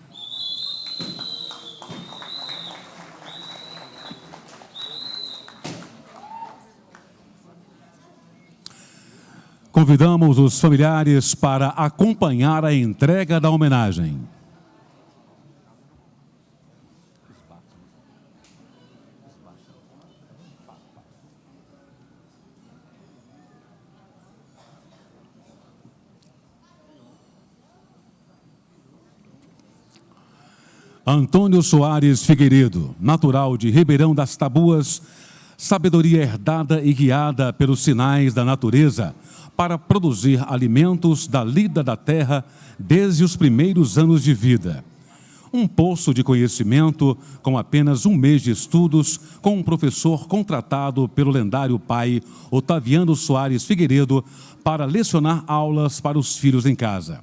Convidamos os familiares para acompanhar a entrega da homenagem. Antônio Soares Figueiredo, natural de Ribeirão das Tabuas, sabedoria herdada e guiada pelos sinais da natureza para produzir alimentos da lida da terra desde os primeiros anos de vida. Um poço de conhecimento com apenas 1 mês de estudos, com um professor contratado pelo lendário pai Otaviano Soares Figueiredo para lecionar aulas para os filhos em casa.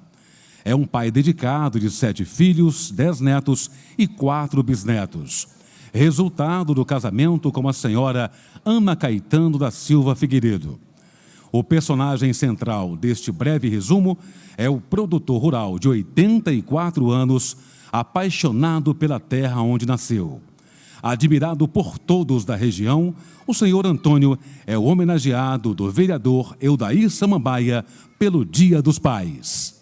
É um pai dedicado de 7 filhos, 10 netos e 4 bisnetos. Resultado do casamento com a senhora Ana Caetano da Silva Figueiredo. O personagem central deste breve resumo é o produtor rural de 84 anos, apaixonado pela terra onde nasceu. Admirado por todos da região, o senhor Antônio é o homenageado do vereador Eudair Samambaia pelo Dia dos Pais.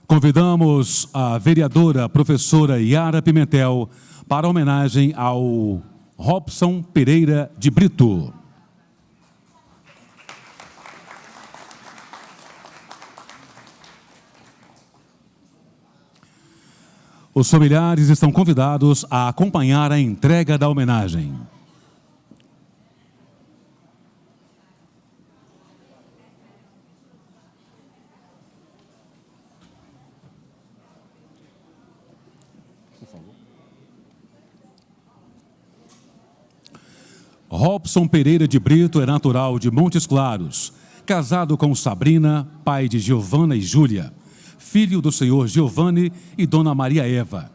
Convidamos a vereadora professora Yara Pimentel para homenagem ao Robson Pereira de Brito. Os familiares estão convidados a acompanhar a entrega da homenagem. Robson Pereira de Brito é natural de Montes Claros, casado com Sabrina, pai de Giovana e Júlia, filho do senhor Giovanni e dona Maria Eva.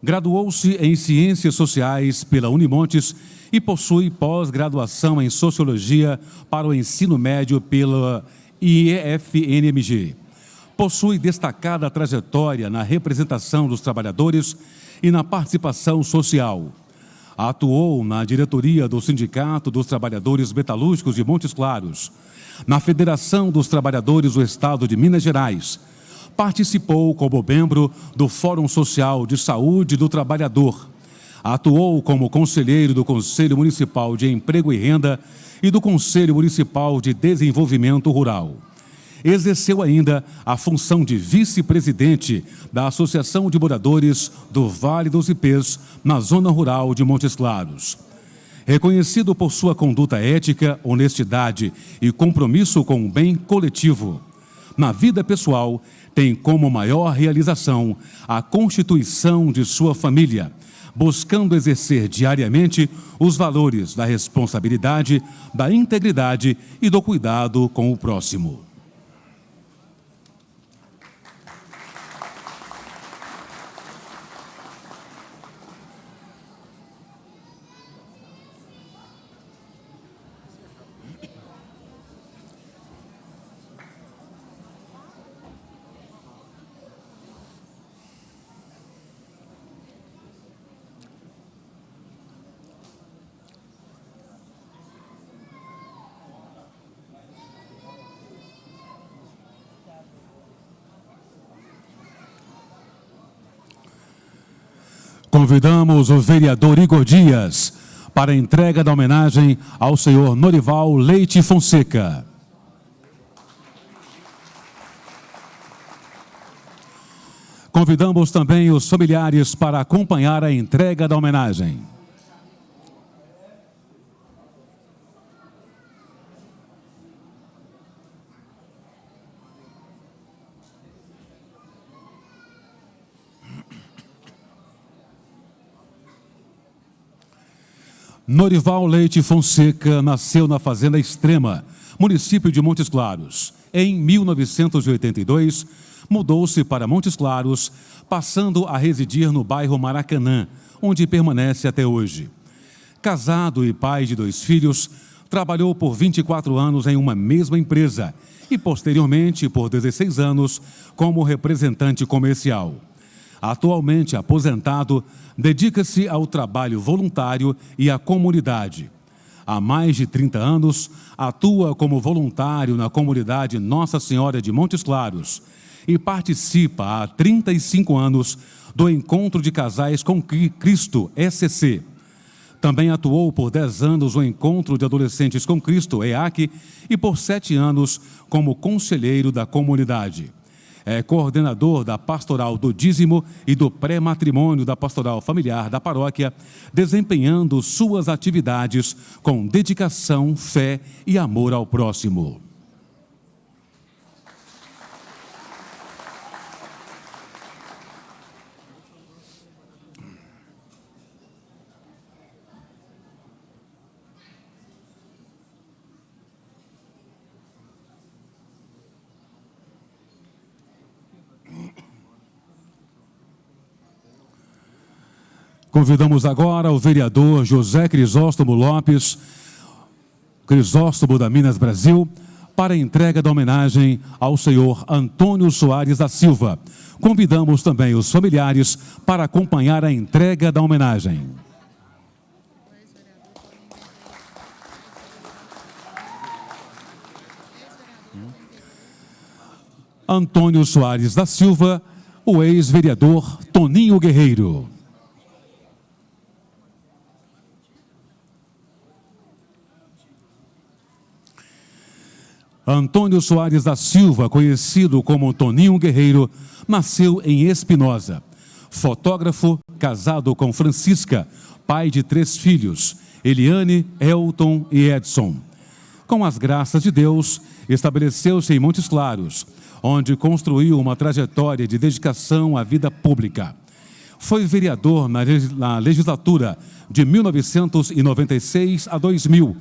Graduou-se em Ciências Sociais pela Unimontes e possui pós-graduação em Sociologia para o ensino médio pela IEFNMG. Possui destacada trajetória na representação dos trabalhadores e na participação social. Atuou na diretoria do Sindicato dos Trabalhadores Metalúrgicos de Montes Claros, na Federação dos Trabalhadores do Estado de Minas Gerais. Participou como membro do Fórum Social de Saúde do Trabalhador. Atuou como conselheiro do Conselho Municipal de Emprego e Renda e do Conselho Municipal de Desenvolvimento Rural. Exerceu ainda a função de vice-presidente da Associação de Moradores do Vale dos Ipês, na zona rural de Montes Claros. Reconhecido por sua conduta ética, honestidade e compromisso com o bem coletivo. Na vida pessoal, tem como maior realização a constituição de sua família, buscando exercer diariamente os valores da responsabilidade, da integridade e do cuidado com o próximo. Convidamos o vereador Igor Dias para a entrega da homenagem ao senhor Norival Leite Fonseca. Convidamos também os familiares para acompanhar a entrega da homenagem. Norival Leite Fonseca nasceu na Fazenda Extrema, município de Montes Claros. Em 1982, mudou-se para Montes Claros, passando a residir no bairro Maracanã, onde permanece até hoje. Casado e pai de 2 filhos, trabalhou por 24 anos em uma mesma empresa e, posteriormente, por 16 anos, como representante comercial. Atualmente aposentado, dedica-se ao trabalho voluntário e à comunidade. Há mais de 30 anos, atua como voluntário na comunidade Nossa Senhora de Montes Claros e participa há 35 anos do Encontro de Casais com Cristo, ECC. Também atuou por 10 anos no Encontro de Adolescentes com Cristo, EAC, e por 7 anos como conselheiro da comunidade. É coordenador da Pastoral do Dízimo e do Pré-Matrimônio da Pastoral Familiar da Paróquia, desempenhando suas atividades com dedicação, fé e amor ao próximo. Convidamos agora o vereador José Crisóstomo Lopes, Crisóstomo da Minas Brasil, para a entrega da homenagem ao senhor Antônio Soares da Silva. Convidamos também os familiares para acompanhar a entrega da homenagem. Antônio Soares da Silva, o ex-vereador Toninho Guerreiro. Antônio Soares da Silva, conhecido como Toninho Guerreiro, nasceu em Espinosa. Fotógrafo, casado com Francisca, pai de 3 filhos, Eliane, Elton e Edson. Com as graças de Deus, estabeleceu-se em Montes Claros, onde construiu uma trajetória de dedicação à vida pública. Foi vereador na legislatura de 1996 a 2000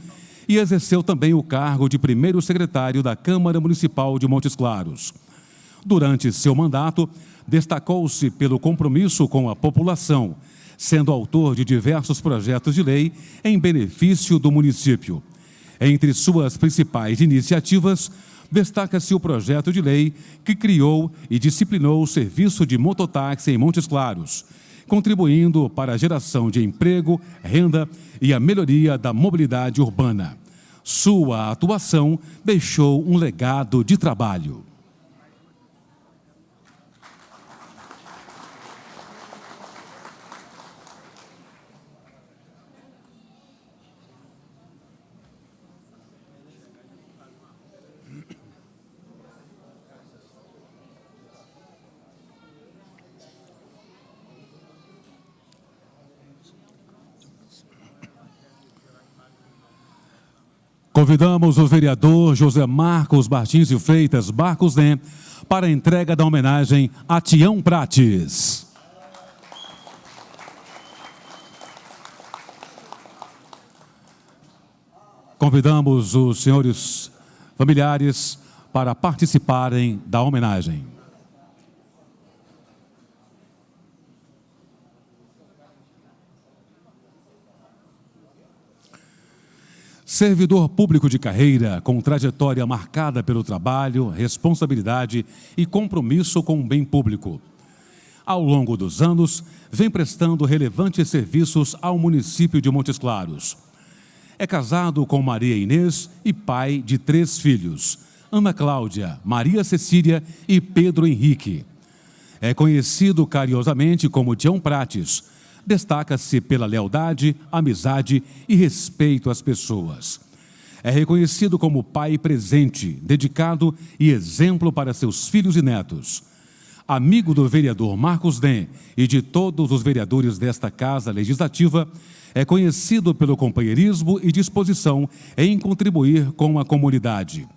e exerceu também o cargo de primeiro secretário da Câmara Municipal de Montes Claros. Durante seu mandato, destacou-se pelo compromisso com a população, sendo autor de diversos projetos de lei em benefício do município. Entre suas principais iniciativas, destaca-se o projeto de lei que criou e disciplinou o serviço de mototáxi em Montes Claros, contribuindo para a geração de emprego, renda e a melhoria da mobilidade urbana. Sua atuação deixou um legado de trabalho. Convidamos o vereador José Marcos Martins de Freitas Barcos Nem para a entrega da homenagem a Tião Prates. Convidamos os senhores familiares para participarem da homenagem. Servidor público de carreira, com trajetória marcada pelo trabalho, responsabilidade e compromisso com o bem público. Ao longo dos anos, vem prestando relevantes serviços ao município de Montes Claros. É casado com Maria Inês e pai de 3 filhos, Ana Cláudia, Maria Cecília e Pedro Henrique. É conhecido carinhosamente como Tião Prates. Destaca-se pela lealdade, amizade e respeito às pessoas. É reconhecido como pai presente, dedicado e exemplo para seus filhos e netos. Amigo do vereador Marcos Nem e de todos os vereadores desta Casa Legislativa, é conhecido pelo companheirismo e disposição em contribuir com a comunidade.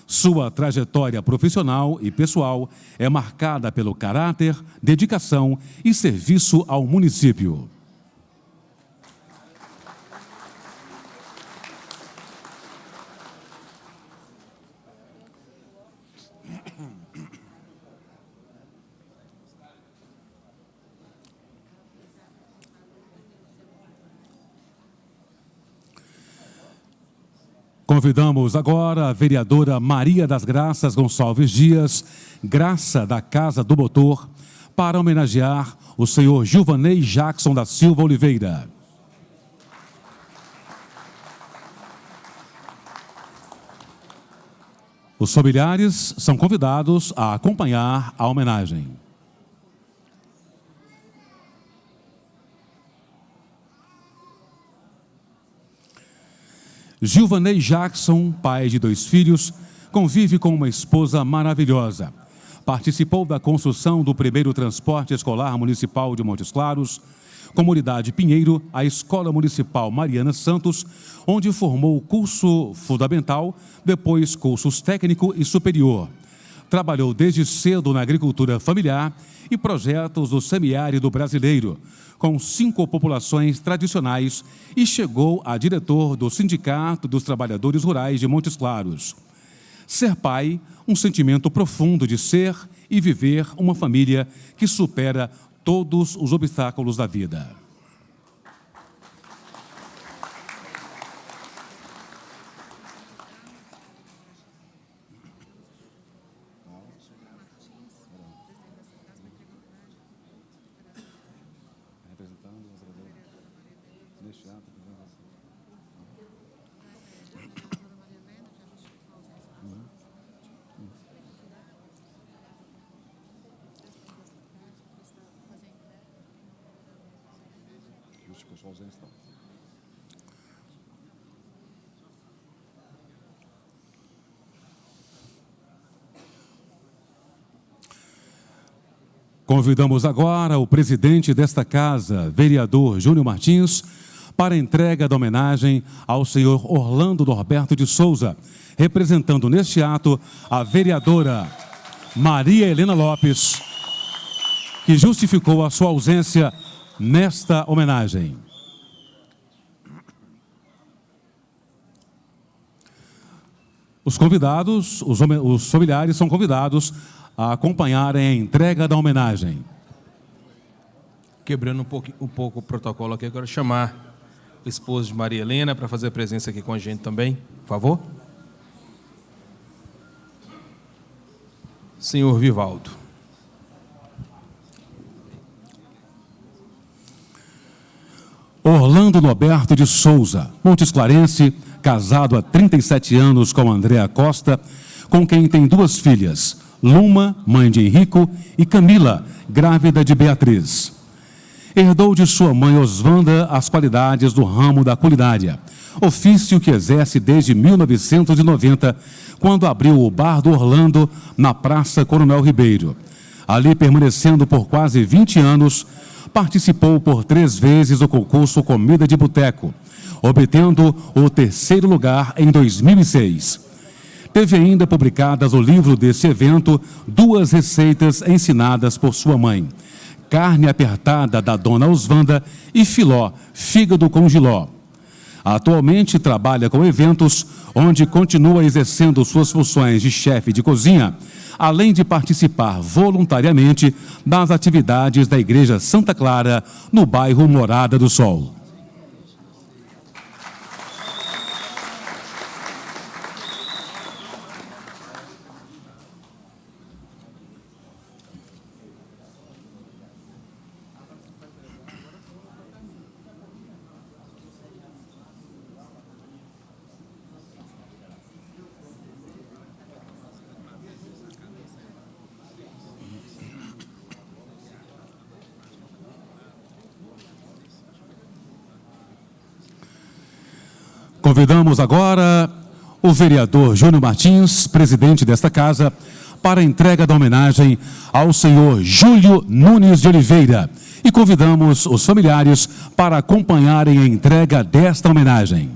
Sua trajetória profissional e pessoal é marcada pelo caráter, dedicação e serviço ao município. Convidamos agora a vereadora Maria das Graças Gonçalves Dias, Graça da Casa do Motor, para homenagear o senhor Gilvanei Jackson da Silva Oliveira. Os familiares são convidados a acompanhar a homenagem. Gilvanei Jackson, pai de 2 filhos, convive com uma esposa maravilhosa. Participou da construção do primeiro transporte escolar municipal de Montes Claros, Comunidade Pinheiro, a Escola Municipal Mariana Santos, onde formou o curso fundamental, depois cursos técnico e superior. Trabalhou desde cedo na agricultura familiar e projetos do semiárido brasileiro, com 5 populações tradicionais, e chegou a diretor do Sindicato dos Trabalhadores Rurais de Montes Claros. Ser pai, um sentimento profundo de ser e viver uma família que supera todos os obstáculos da vida. Convidamos agora o presidente desta casa, vereador Júnior Martins, para a entrega da homenagem ao senhor Orlando Norberto de Souza, representando neste ato a vereadora Maria Helena Lopes. que justificou a sua ausência nesta homenagem. Os convidados, os familiares são convidados a acompanharem a entrega da homenagem. Quebrando um pouco o protocolo aqui, eu quero chamar o esposo de Maria Helena para fazer presença aqui com a gente também, por favor. Senhor Vivaldo. Orlando Norberto de Souza, Montes Clarense, casado há 37 anos com Andréa Costa, com quem tem 2 filhas, Luma, mãe de Henrico, e Camila, grávida de Beatriz. Herdou de sua mãe Oswanda as qualidades do ramo da culinária, ofício que exerce desde 1990, quando abriu o Bar do Orlando na Praça Coronel Ribeiro. Ali, permanecendo por quase 20 anos, participou por 3 vezes do concurso Comida de Boteco, obtendo o 3º lugar em 2006. Teve ainda publicadas no livro desse evento 2 receitas ensinadas por sua mãe: carne apertada da dona Oswanda e filó, fígado com jiló. Atualmente trabalha com eventos, onde continua exercendo suas funções de chefe de cozinha, além de participar voluntariamente das atividades da Igreja Santa Clara, no bairro Morada do Sol. Convidamos agora o vereador Júnior Martins, presidente desta casa, para a entrega da homenagem ao senhor Júlio Nunes de Oliveira. E convidamos os familiares para acompanharem a entrega desta homenagem.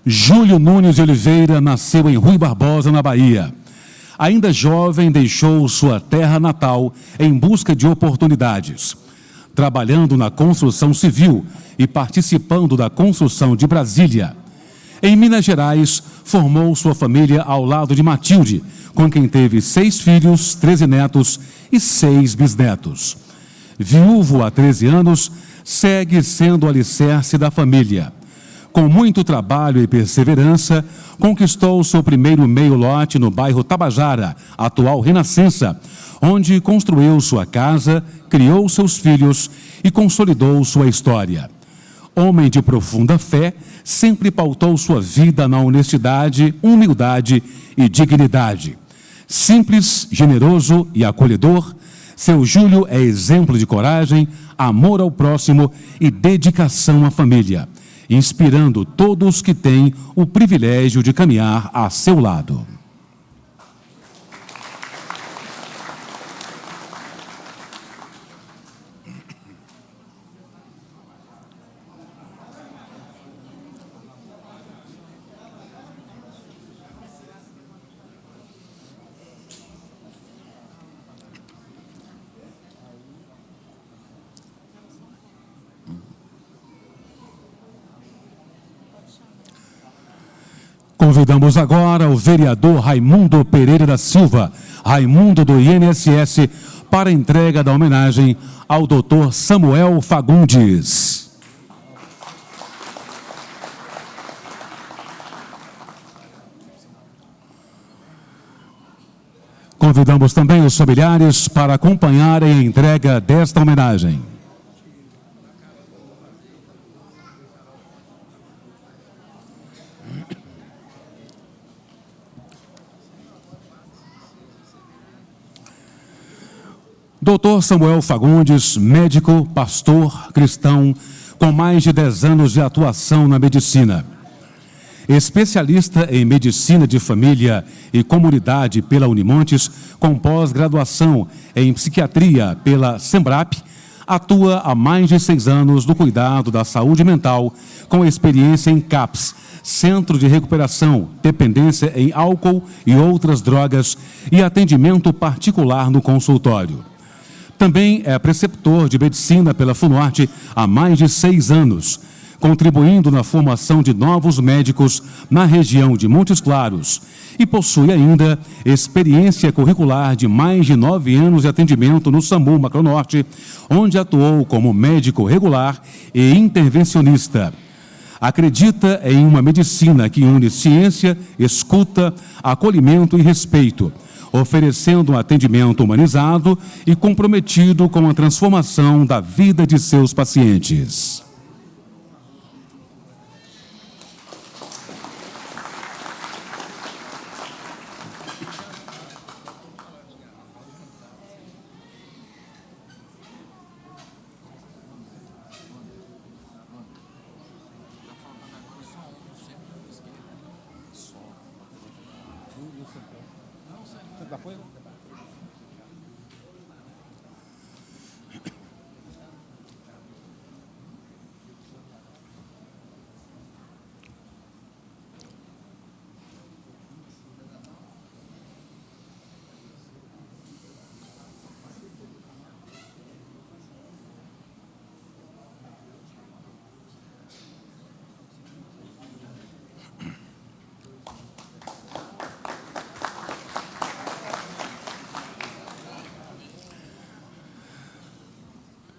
Júlio Nunes de Oliveira nasceu em Rui Barbosa, na Bahia. Ainda jovem, deixou sua terra natal em busca de oportunidades, trabalhando na construção civil e participando da construção de Brasília. Em Minas Gerais, formou sua família ao lado de Matilde, com quem teve 6 filhos, 13 netos e 6 bisnetos. Viúvo há 13 anos, segue sendo o alicerce da família. Com muito trabalho e perseverança, conquistou seu primeiro meio lote no bairro Tabajara, atual Renascença, onde construiu sua casa, criou seus filhos e consolidou sua história. Homem de profunda fé, sempre pautou sua vida na honestidade, humildade e dignidade. Simples, generoso e acolhedor, seu Júlio é exemplo de coragem, amor ao próximo e dedicação à família, inspirando todos que têm o privilégio de caminhar a seu lado. Convidamos agora o vereador Raimundo Pereira da Silva, Raimundo do INSS, para a entrega da homenagem ao Dr. Samuel Fagundes. Convidamos também os familiares para acompanharem a entrega desta homenagem. Dr. Samuel Fagundes, médico, pastor, cristão, com mais de 10 anos de atuação na medicina. Especialista em medicina de família e comunidade pela Unimontes, com pós-graduação em psiquiatria pela Sembrap, Atua há mais de 6 anos no cuidado da saúde mental, com experiência em CAPS, Centro de Recuperação, Dependência em Álcool e Outras Drogas, e atendimento particular no consultório. Também é preceptor de medicina pela FUNORTE há mais de 6 anos, contribuindo na formação de novos médicos na região de Montes Claros, e possui ainda experiência curricular de mais de 9 anos de atendimento no SAMU Macronorte, onde atuou como médico regular e intervencionista. Acredita em uma medicina que une ciência, escuta, acolhimento e respeito, oferecendo um atendimento humanizado e comprometido com a transformação da vida de seus pacientes.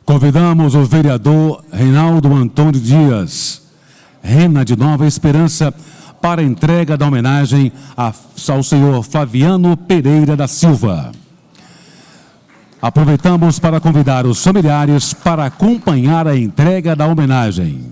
Convidamos o vereador Reinaldo Antônio Dias, Rena de Nova Esperança, para a entrega da homenagem ao senhor Flaviano Pereira da Silva. Aproveitamos para convidar os familiares para acompanhar a entrega da homenagem.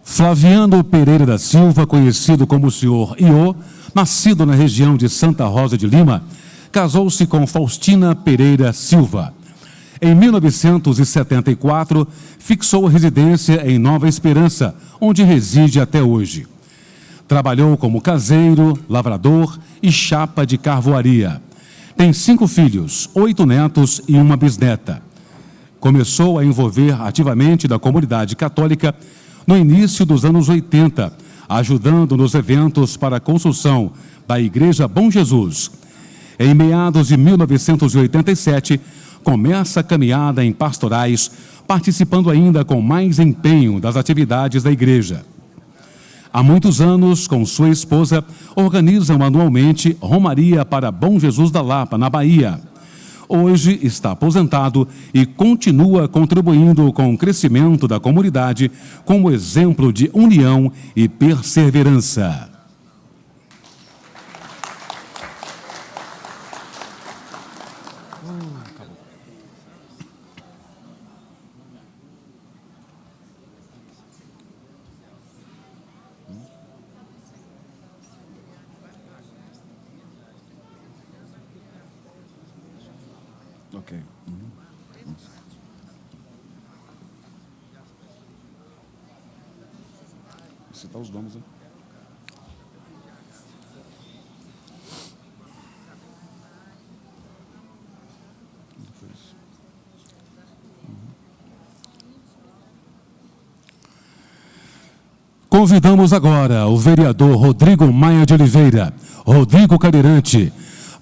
Flaviano Pereira da Silva, conhecido como o senhor Iô, nascido na região de Santa Rosa de Lima, casou-se com Faustina Pereira Silva. Em 1974, fixou residência em Nova Esperança, onde reside até hoje. Trabalhou como caseiro, lavrador e chapa de carvoaria. Tem 5 filhos, 8 netos e uma bisneta. Começou a envolver ativamente da comunidade católica no início dos anos 80, ajudando nos eventos para a construção da Igreja Bom Jesus. Em meados de 1987, começa a caminhada em pastorais, participando ainda com mais empenho das atividades da igreja. Há muitos anos, com sua esposa, organizam anualmente Romaria para Bom Jesus da Lapa, na Bahia. Hoje está aposentado e continua contribuindo com o crescimento da comunidade como exemplo de união e perseverança. Ok. Citar os nomes, hein? Convidamos agora o vereador Rodrigo Maia de Oliveira, Rodrigo Cadeirante,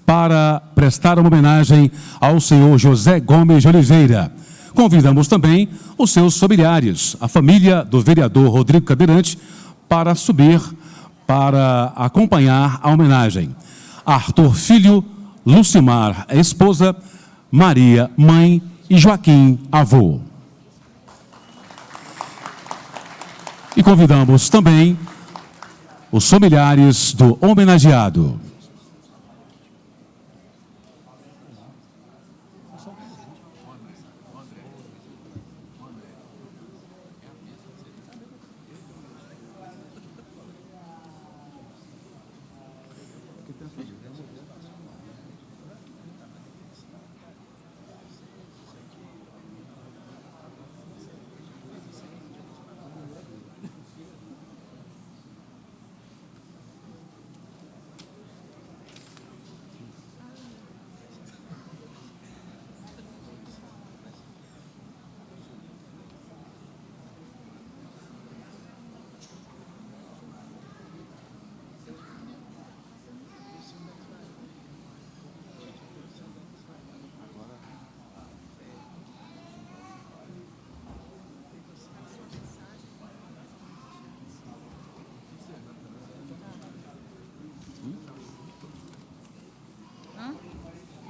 para prestar uma homenagem ao senhor José Gomes de Oliveira. Convidamos também os seus familiares, a família do vereador Rodrigo Cadeirante, para subir, para acompanhar a homenagem. Arthur Filho, Lucimar, esposa, Maria, mãe e Joaquim, avô. E convidamos também os familiares do homenageado.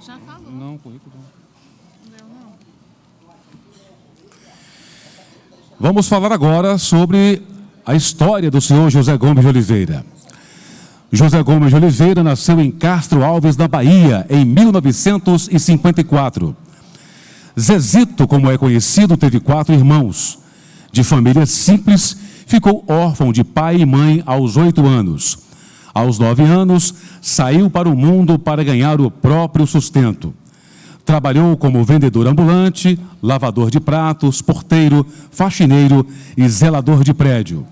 Já falou. Não, currículo não. Vamos falar agora sobre a história do senhor José Gomes de Oliveira. José Gomes de Oliveira nasceu em Castro Alves, na Bahia, em 1954. Zezito, como é conhecido, teve 4 irmãos. De família simples, ficou órfão de pai e mãe aos 8 anos. Aos 9 anos, saiu para o mundo para ganhar o próprio sustento. Trabalhou como vendedor ambulante, lavador de pratos, porteiro, faxineiro e zelador de prédio.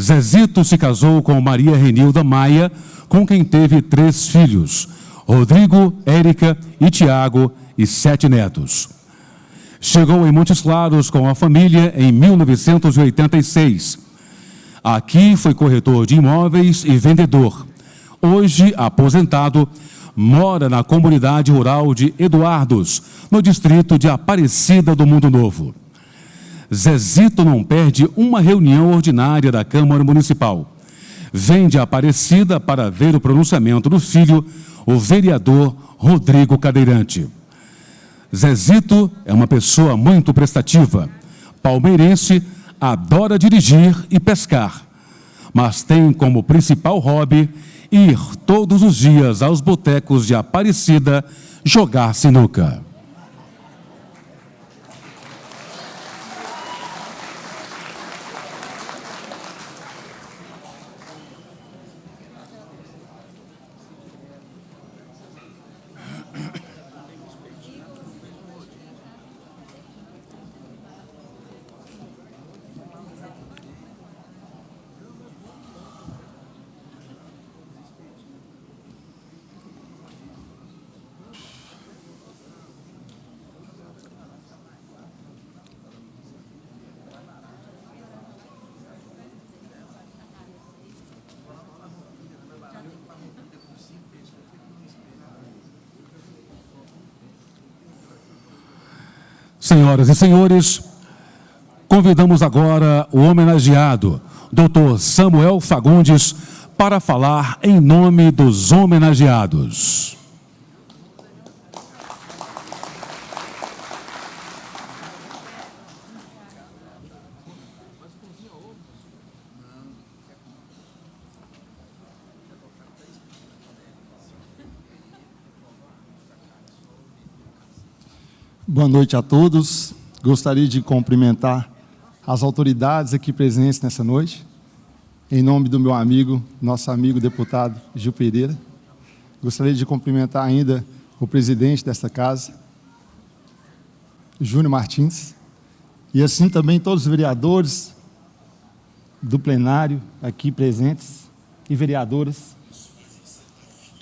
Zezito se casou com Maria Renilda Maia, com quem teve 3 filhos, Rodrigo, Érica e Tiago, e 7 netos. Chegou em Montes Claros com a família em 1986. Aqui foi corretor de imóveis e vendedor. Hoje, aposentado, mora na comunidade rural de Eduardos, no distrito de Aparecida do Mundo Novo. Zezito não perde uma reunião ordinária da Câmara Municipal. Vem de Aparecida para ver o pronunciamento do filho, o vereador Rodrigo Cadeirante. Zezito é uma pessoa muito prestativa. Palmeirense, adora dirigir e pescar, mas tem como principal hobby ir todos os dias aos botecos de Aparecida jogar sinuca. Senhoras e senhores, convidamos agora o homenageado, Dr. Samuel Fagundes, para falar em nome dos homenageados. Boa noite a todos. Gostaria de cumprimentar as autoridades aqui presentes nessa noite, em nome do meu amigo, nosso amigo deputado Gil Pereira. Gostaria de cumprimentar ainda o presidente desta casa, Júnior Martins, e assim também todos os vereadores do plenário aqui presentes e vereadoras.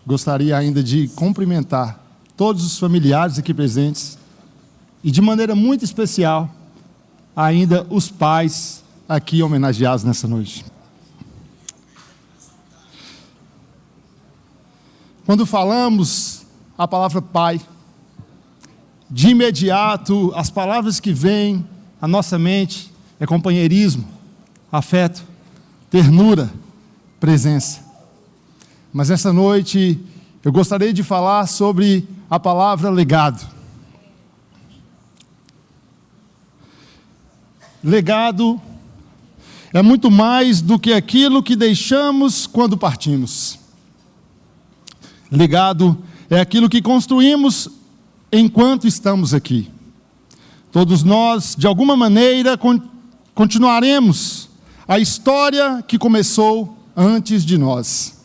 Gostaria ainda de cumprimentar todos os familiares aqui presentes, e de maneira muito especial, ainda os pais aqui homenageados nessa noite. Quando falamos a palavra pai, de imediato, as palavras que vêm à nossa mente é companheirismo, afeto, ternura, presença. Mas essa noite eu gostaria de falar sobre a palavra legado. Legado é muito mais do que aquilo que deixamos quando partimos. Legado é aquilo que construímos enquanto estamos aqui. Todos nós, de alguma maneira, continuaremos a história que começou antes de nós.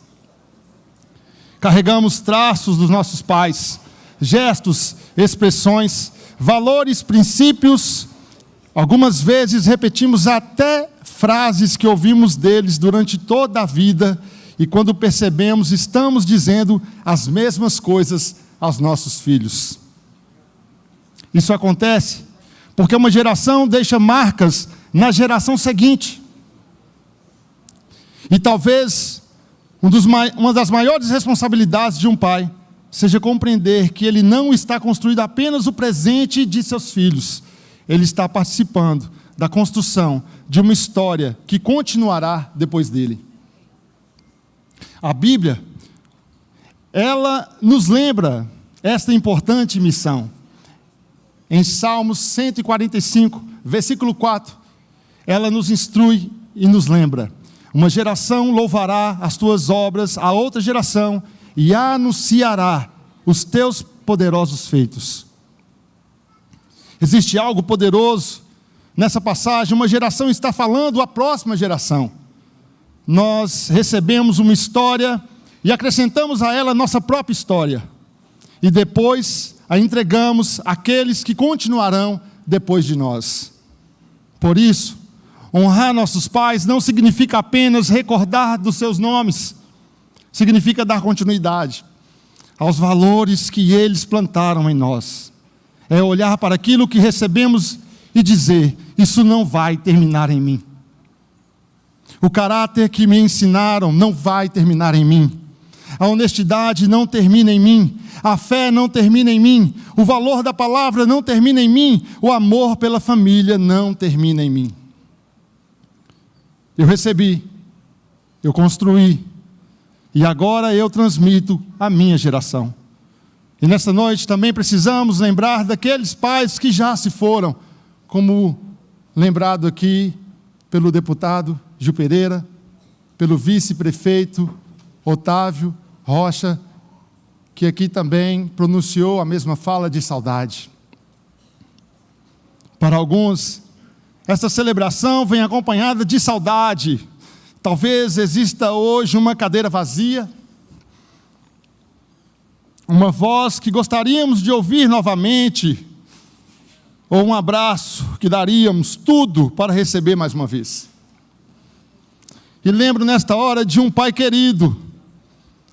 Carregamos traços dos nossos pais, gestos, expressões, valores, princípios. Algumas vezes repetimos até frases que ouvimos deles durante toda a vida e quando percebemos, estamos dizendo as mesmas coisas aos nossos filhos. Isso acontece porque uma geração deixa marcas na geração seguinte. E talvez uma das maiores responsabilidades de um pai seja compreender que ele não está construindo apenas o presente de seus filhos, ele está participando da construção de uma história que continuará depois dele. A Bíblia, ela nos lembra esta importante missão. Em Salmos 145, versículo 4, ela nos instrui e nos lembra: uma geração louvará as tuas obras a outra geração e anunciará os teus poderosos feitos. Existe algo poderoso nessa passagem. Uma geração está falando à próxima geração. Nós recebemos uma história e acrescentamos a ela a nossa própria história. E depois a entregamos àqueles que continuarão depois de nós. Por isso, honrar nossos pais não significa apenas recordar dos seus nomes. Significa dar continuidade aos valores que eles plantaram em nós. É olhar para aquilo que recebemos e dizer: isso não vai terminar em mim. O caráter que me ensinaram não vai terminar em mim. A honestidade não termina em mim. A fé não termina em mim. O valor da palavra não termina em mim. O amor pela família não termina em mim. Eu recebi, eu construí, e agora eu transmito à minha geração. E nessa noite também precisamos lembrar daqueles pais que já se foram, como lembrado aqui pelo deputado Gil Pereira, pelo vice-prefeito Otávio Rocha, que aqui também pronunciou a mesma fala de saudade. Para alguns, essa celebração vem acompanhada de saudade. Talvez exista hoje uma cadeira vazia, uma voz que gostaríamos de ouvir novamente, ou um abraço que daríamos tudo para receber mais uma vez. E lembro nesta hora de um pai querido,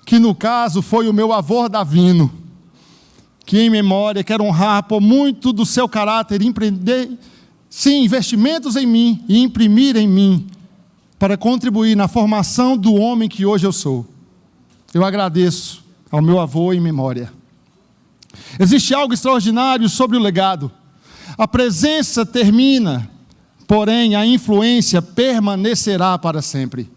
que no caso foi o meu avô Davino, que em memória quero honrar por muito do seu caráter, empreender, sim, investimentos em mim e imprimir em mim, para contribuir na formação do homem que hoje eu sou. Eu agradeço ao meu avô em memória. Existe algo extraordinário sobre o legado. A presença termina, porém a influência permanecerá para sempre.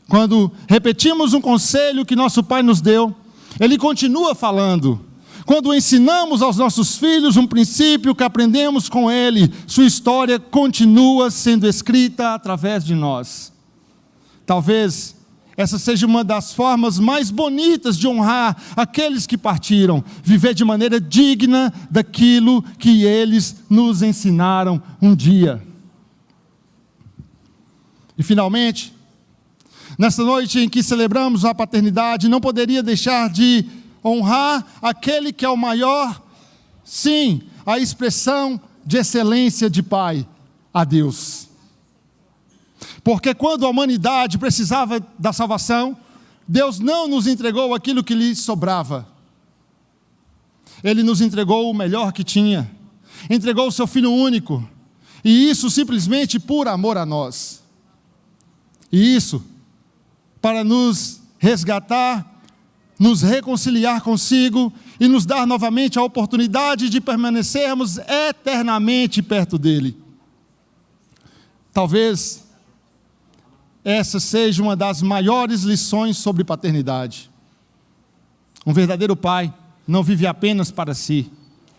Quando repetimos um conselho que nosso pai nos deu, ele continua falando. Quando ensinamos aos nossos filhos um princípio que aprendemos com ele, sua história continua sendo escrita através de nós. Talvez essa seja uma das formas mais bonitas de honrar aqueles que partiram, viver de maneira digna daquilo que eles nos ensinaram um dia. E finalmente, nessa noite em que celebramos a paternidade, não poderia deixar de honrar aquele que é o maior, sim, a expressão de excelência de pai, a Deus. Porque quando a humanidade precisava da salvação, Deus não nos entregou aquilo que lhe sobrava. Ele nos entregou o melhor que tinha. Entregou o seu Filho único. E isso simplesmente por amor a nós. E isso para nos resgatar, nos reconciliar consigo e nos dar novamente a oportunidade de permanecermos eternamente perto dele. Talvez essa seja uma das maiores lições sobre paternidade. Um verdadeiro pai não vive apenas para si.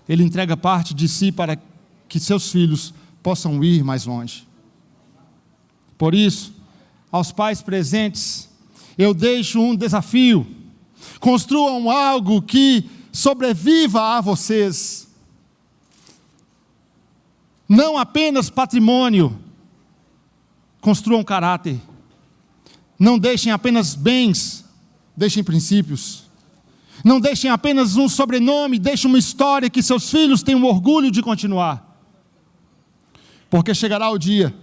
Ele entrega parte de si para que seus filhos possam ir mais longe. Por isso, aos pais presentes, eu deixo um desafio. Construam algo que sobreviva a vocês. Não apenas patrimônio. Construam caráter. Não deixem apenas bens, deixem princípios. Não deixem apenas um sobrenome, deixem uma história que seus filhos tenham orgulho de continuar. Porque chegará o dia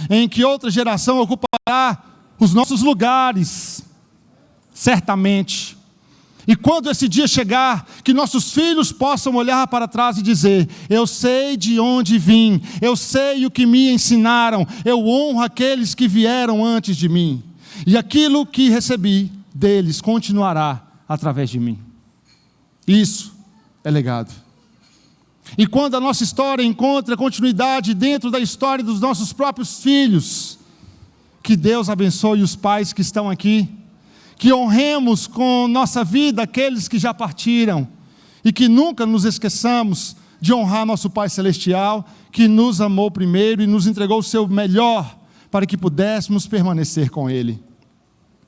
em que outra geração ocupará os nossos lugares, certamente. E quando esse dia chegar, que nossos filhos possam olhar para trás e dizer: eu sei de onde vim, eu sei o que me ensinaram, eu honro aqueles que vieram antes de mim, e aquilo que recebi deles continuará através de mim. Isso é legado. E quando a nossa história encontra continuidade dentro da história dos nossos próprios filhos, que Deus abençoe os pais que estão aqui, que honremos com nossa vida aqueles que já partiram e que nunca nos esqueçamos de honrar nosso Pai Celestial, que nos amou primeiro e nos entregou o seu melhor para que pudéssemos permanecer com Ele.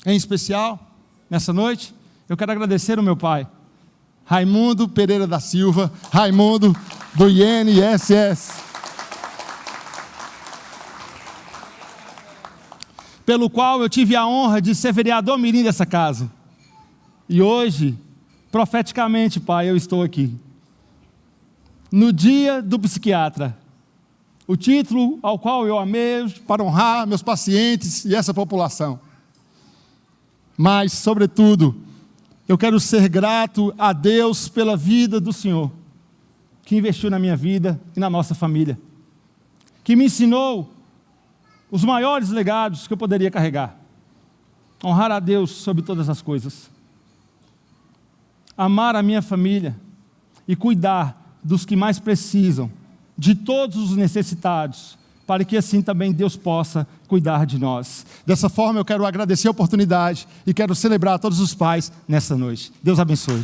Em especial, nessa noite, eu quero agradecer ao meu pai, Raimundo Pereira da Silva, Raimundo do INSS, pelo qual eu tive a honra de ser vereador mirim dessa casa. E hoje, profeticamente, pai, eu estou aqui. No dia do psiquiatra, o título ao qual eu amei para honrar meus pacientes e essa população. Mas, sobretudo, eu quero ser grato a Deus pela vida do Senhor, que investiu na minha vida e na nossa família, que me ensinou os maiores legados que eu poderia carregar. Honrar a Deus sobre todas as coisas. Amar a minha família e cuidar dos que mais precisam, de todos os necessitados, para que assim também Deus possa cuidar de nós. Dessa forma eu quero agradecer a oportunidade e quero celebrar a todos os pais nessa noite. Deus abençoe.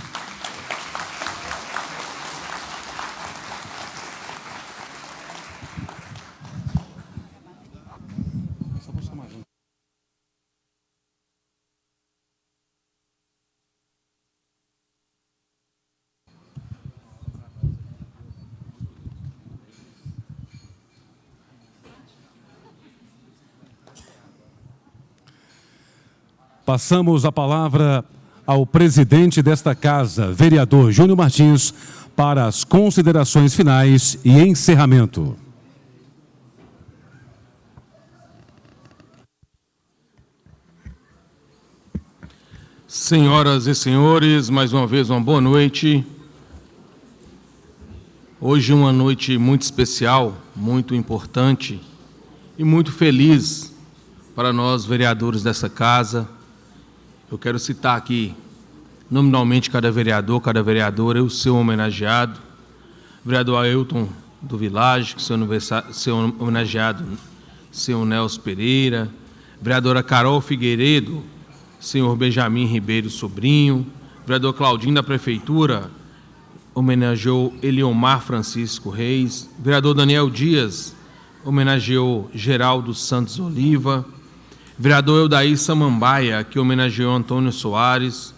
Passamos a palavra ao presidente desta casa, vereador Júnior Martins, para as considerações finais e encerramento. Senhoras e senhores, mais uma vez uma boa noite. Hoje uma noite muito especial, muito importante e muito feliz para nós, vereadores dessa casa. Eu quero citar aqui, nominalmente, cada vereadora e o seu homenageado. Vereador Ailton do Village, seu homenageado, senhor Nelson Pereira. Vereadora Carol Figueiredo, senhor Benjamin Ribeiro Sobrinho. Vereador Claudinho da Prefeitura, homenageou Eliomar Francisco Reis. Vereador Daniel Dias, homenageou Geraldo Santos Oliva. Vereador Eldair Samambaia, que homenageou Antônio Soares.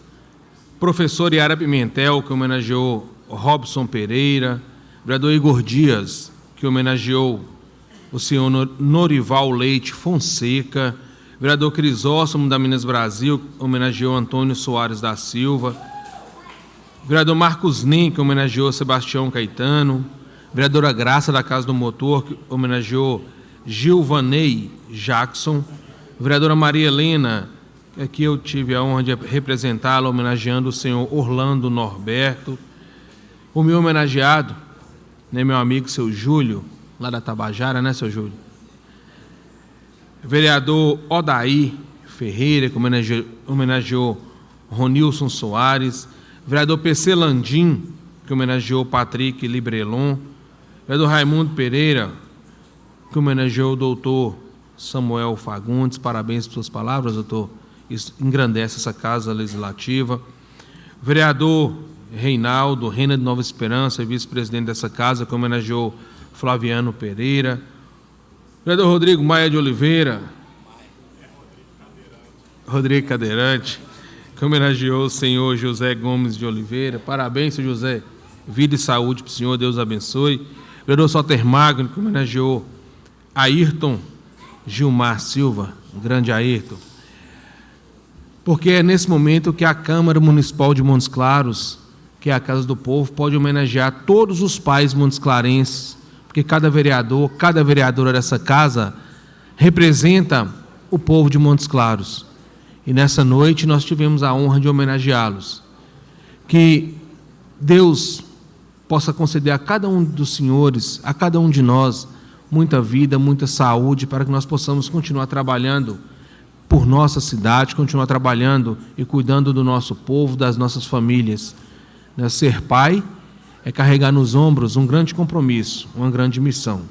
Professor Yara Pimentel, que homenageou Robson Pereira. Vereador Igor Dias, que homenageou o senhor Norival Leite Fonseca. Vereador Crisóstomo da Minas Brasil, que homenageou Antônio Soares da Silva. Vereador Marcos Nem, que homenageou Sebastião Caetano. Vereadora Graça da Casa do Motor, que homenageou Gilvanei Jackson. Vereadora Maria Helena, que aqui eu tive a honra de representá-la, homenageando o senhor Orlando Norberto. O meu homenageado, né, meu amigo, seu Júlio, lá da Tabajara, né, seu Júlio? Vereador Odair Ferreira, que homenageou Ronilson Soares. Vereador PC Landim, que homenageou Patrick Librelon. Vereador Raimundo Pereira, que homenageou o doutor Samuel Fagundes. Parabéns por suas palavras, doutor. Isso engrandece essa casa legislativa. Vereador Reinaldo Reina de Nova Esperança, vice-presidente dessa casa, que homenageou Flaviano Pereira. Vereador Rodrigo Maia de Oliveira, Rodrigo Cadeirante, que homenageou o senhor José Gomes de Oliveira. Parabéns, senhor José. Vida e saúde para o senhor, Deus abençoe. Vereador Soter Magno, que homenageou Ayrton Gilmar Silva, o grande Ayrton. Porque é nesse momento que a Câmara Municipal de Montes Claros, que é a Casa do Povo, pode homenagear todos os pais montesclarenses, porque cada vereador, cada vereadora dessa casa representa o povo de Montes Claros. E nessa noite nós tivemos a honra de homenageá-los. Que Deus possa conceder a cada um dos senhores, a cada um de nós, muita vida, muita saúde, para que nós possamos continuar trabalhando por nossa cidade, continuar trabalhando e cuidando do nosso povo, das nossas famílias. Ser pai é carregar nos ombros um grande compromisso, uma grande missão.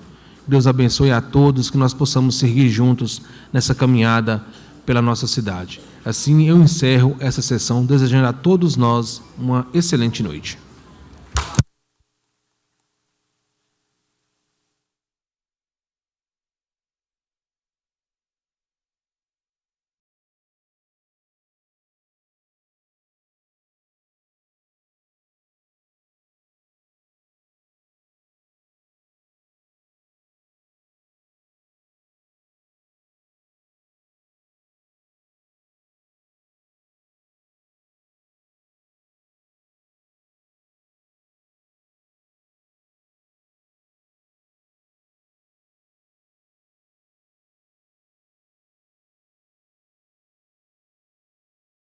Deus abençoe a todos, que nós possamos seguir juntos nessa caminhada pela nossa cidade. Assim, eu encerro essa sessão desejando a todos nós uma excelente noite.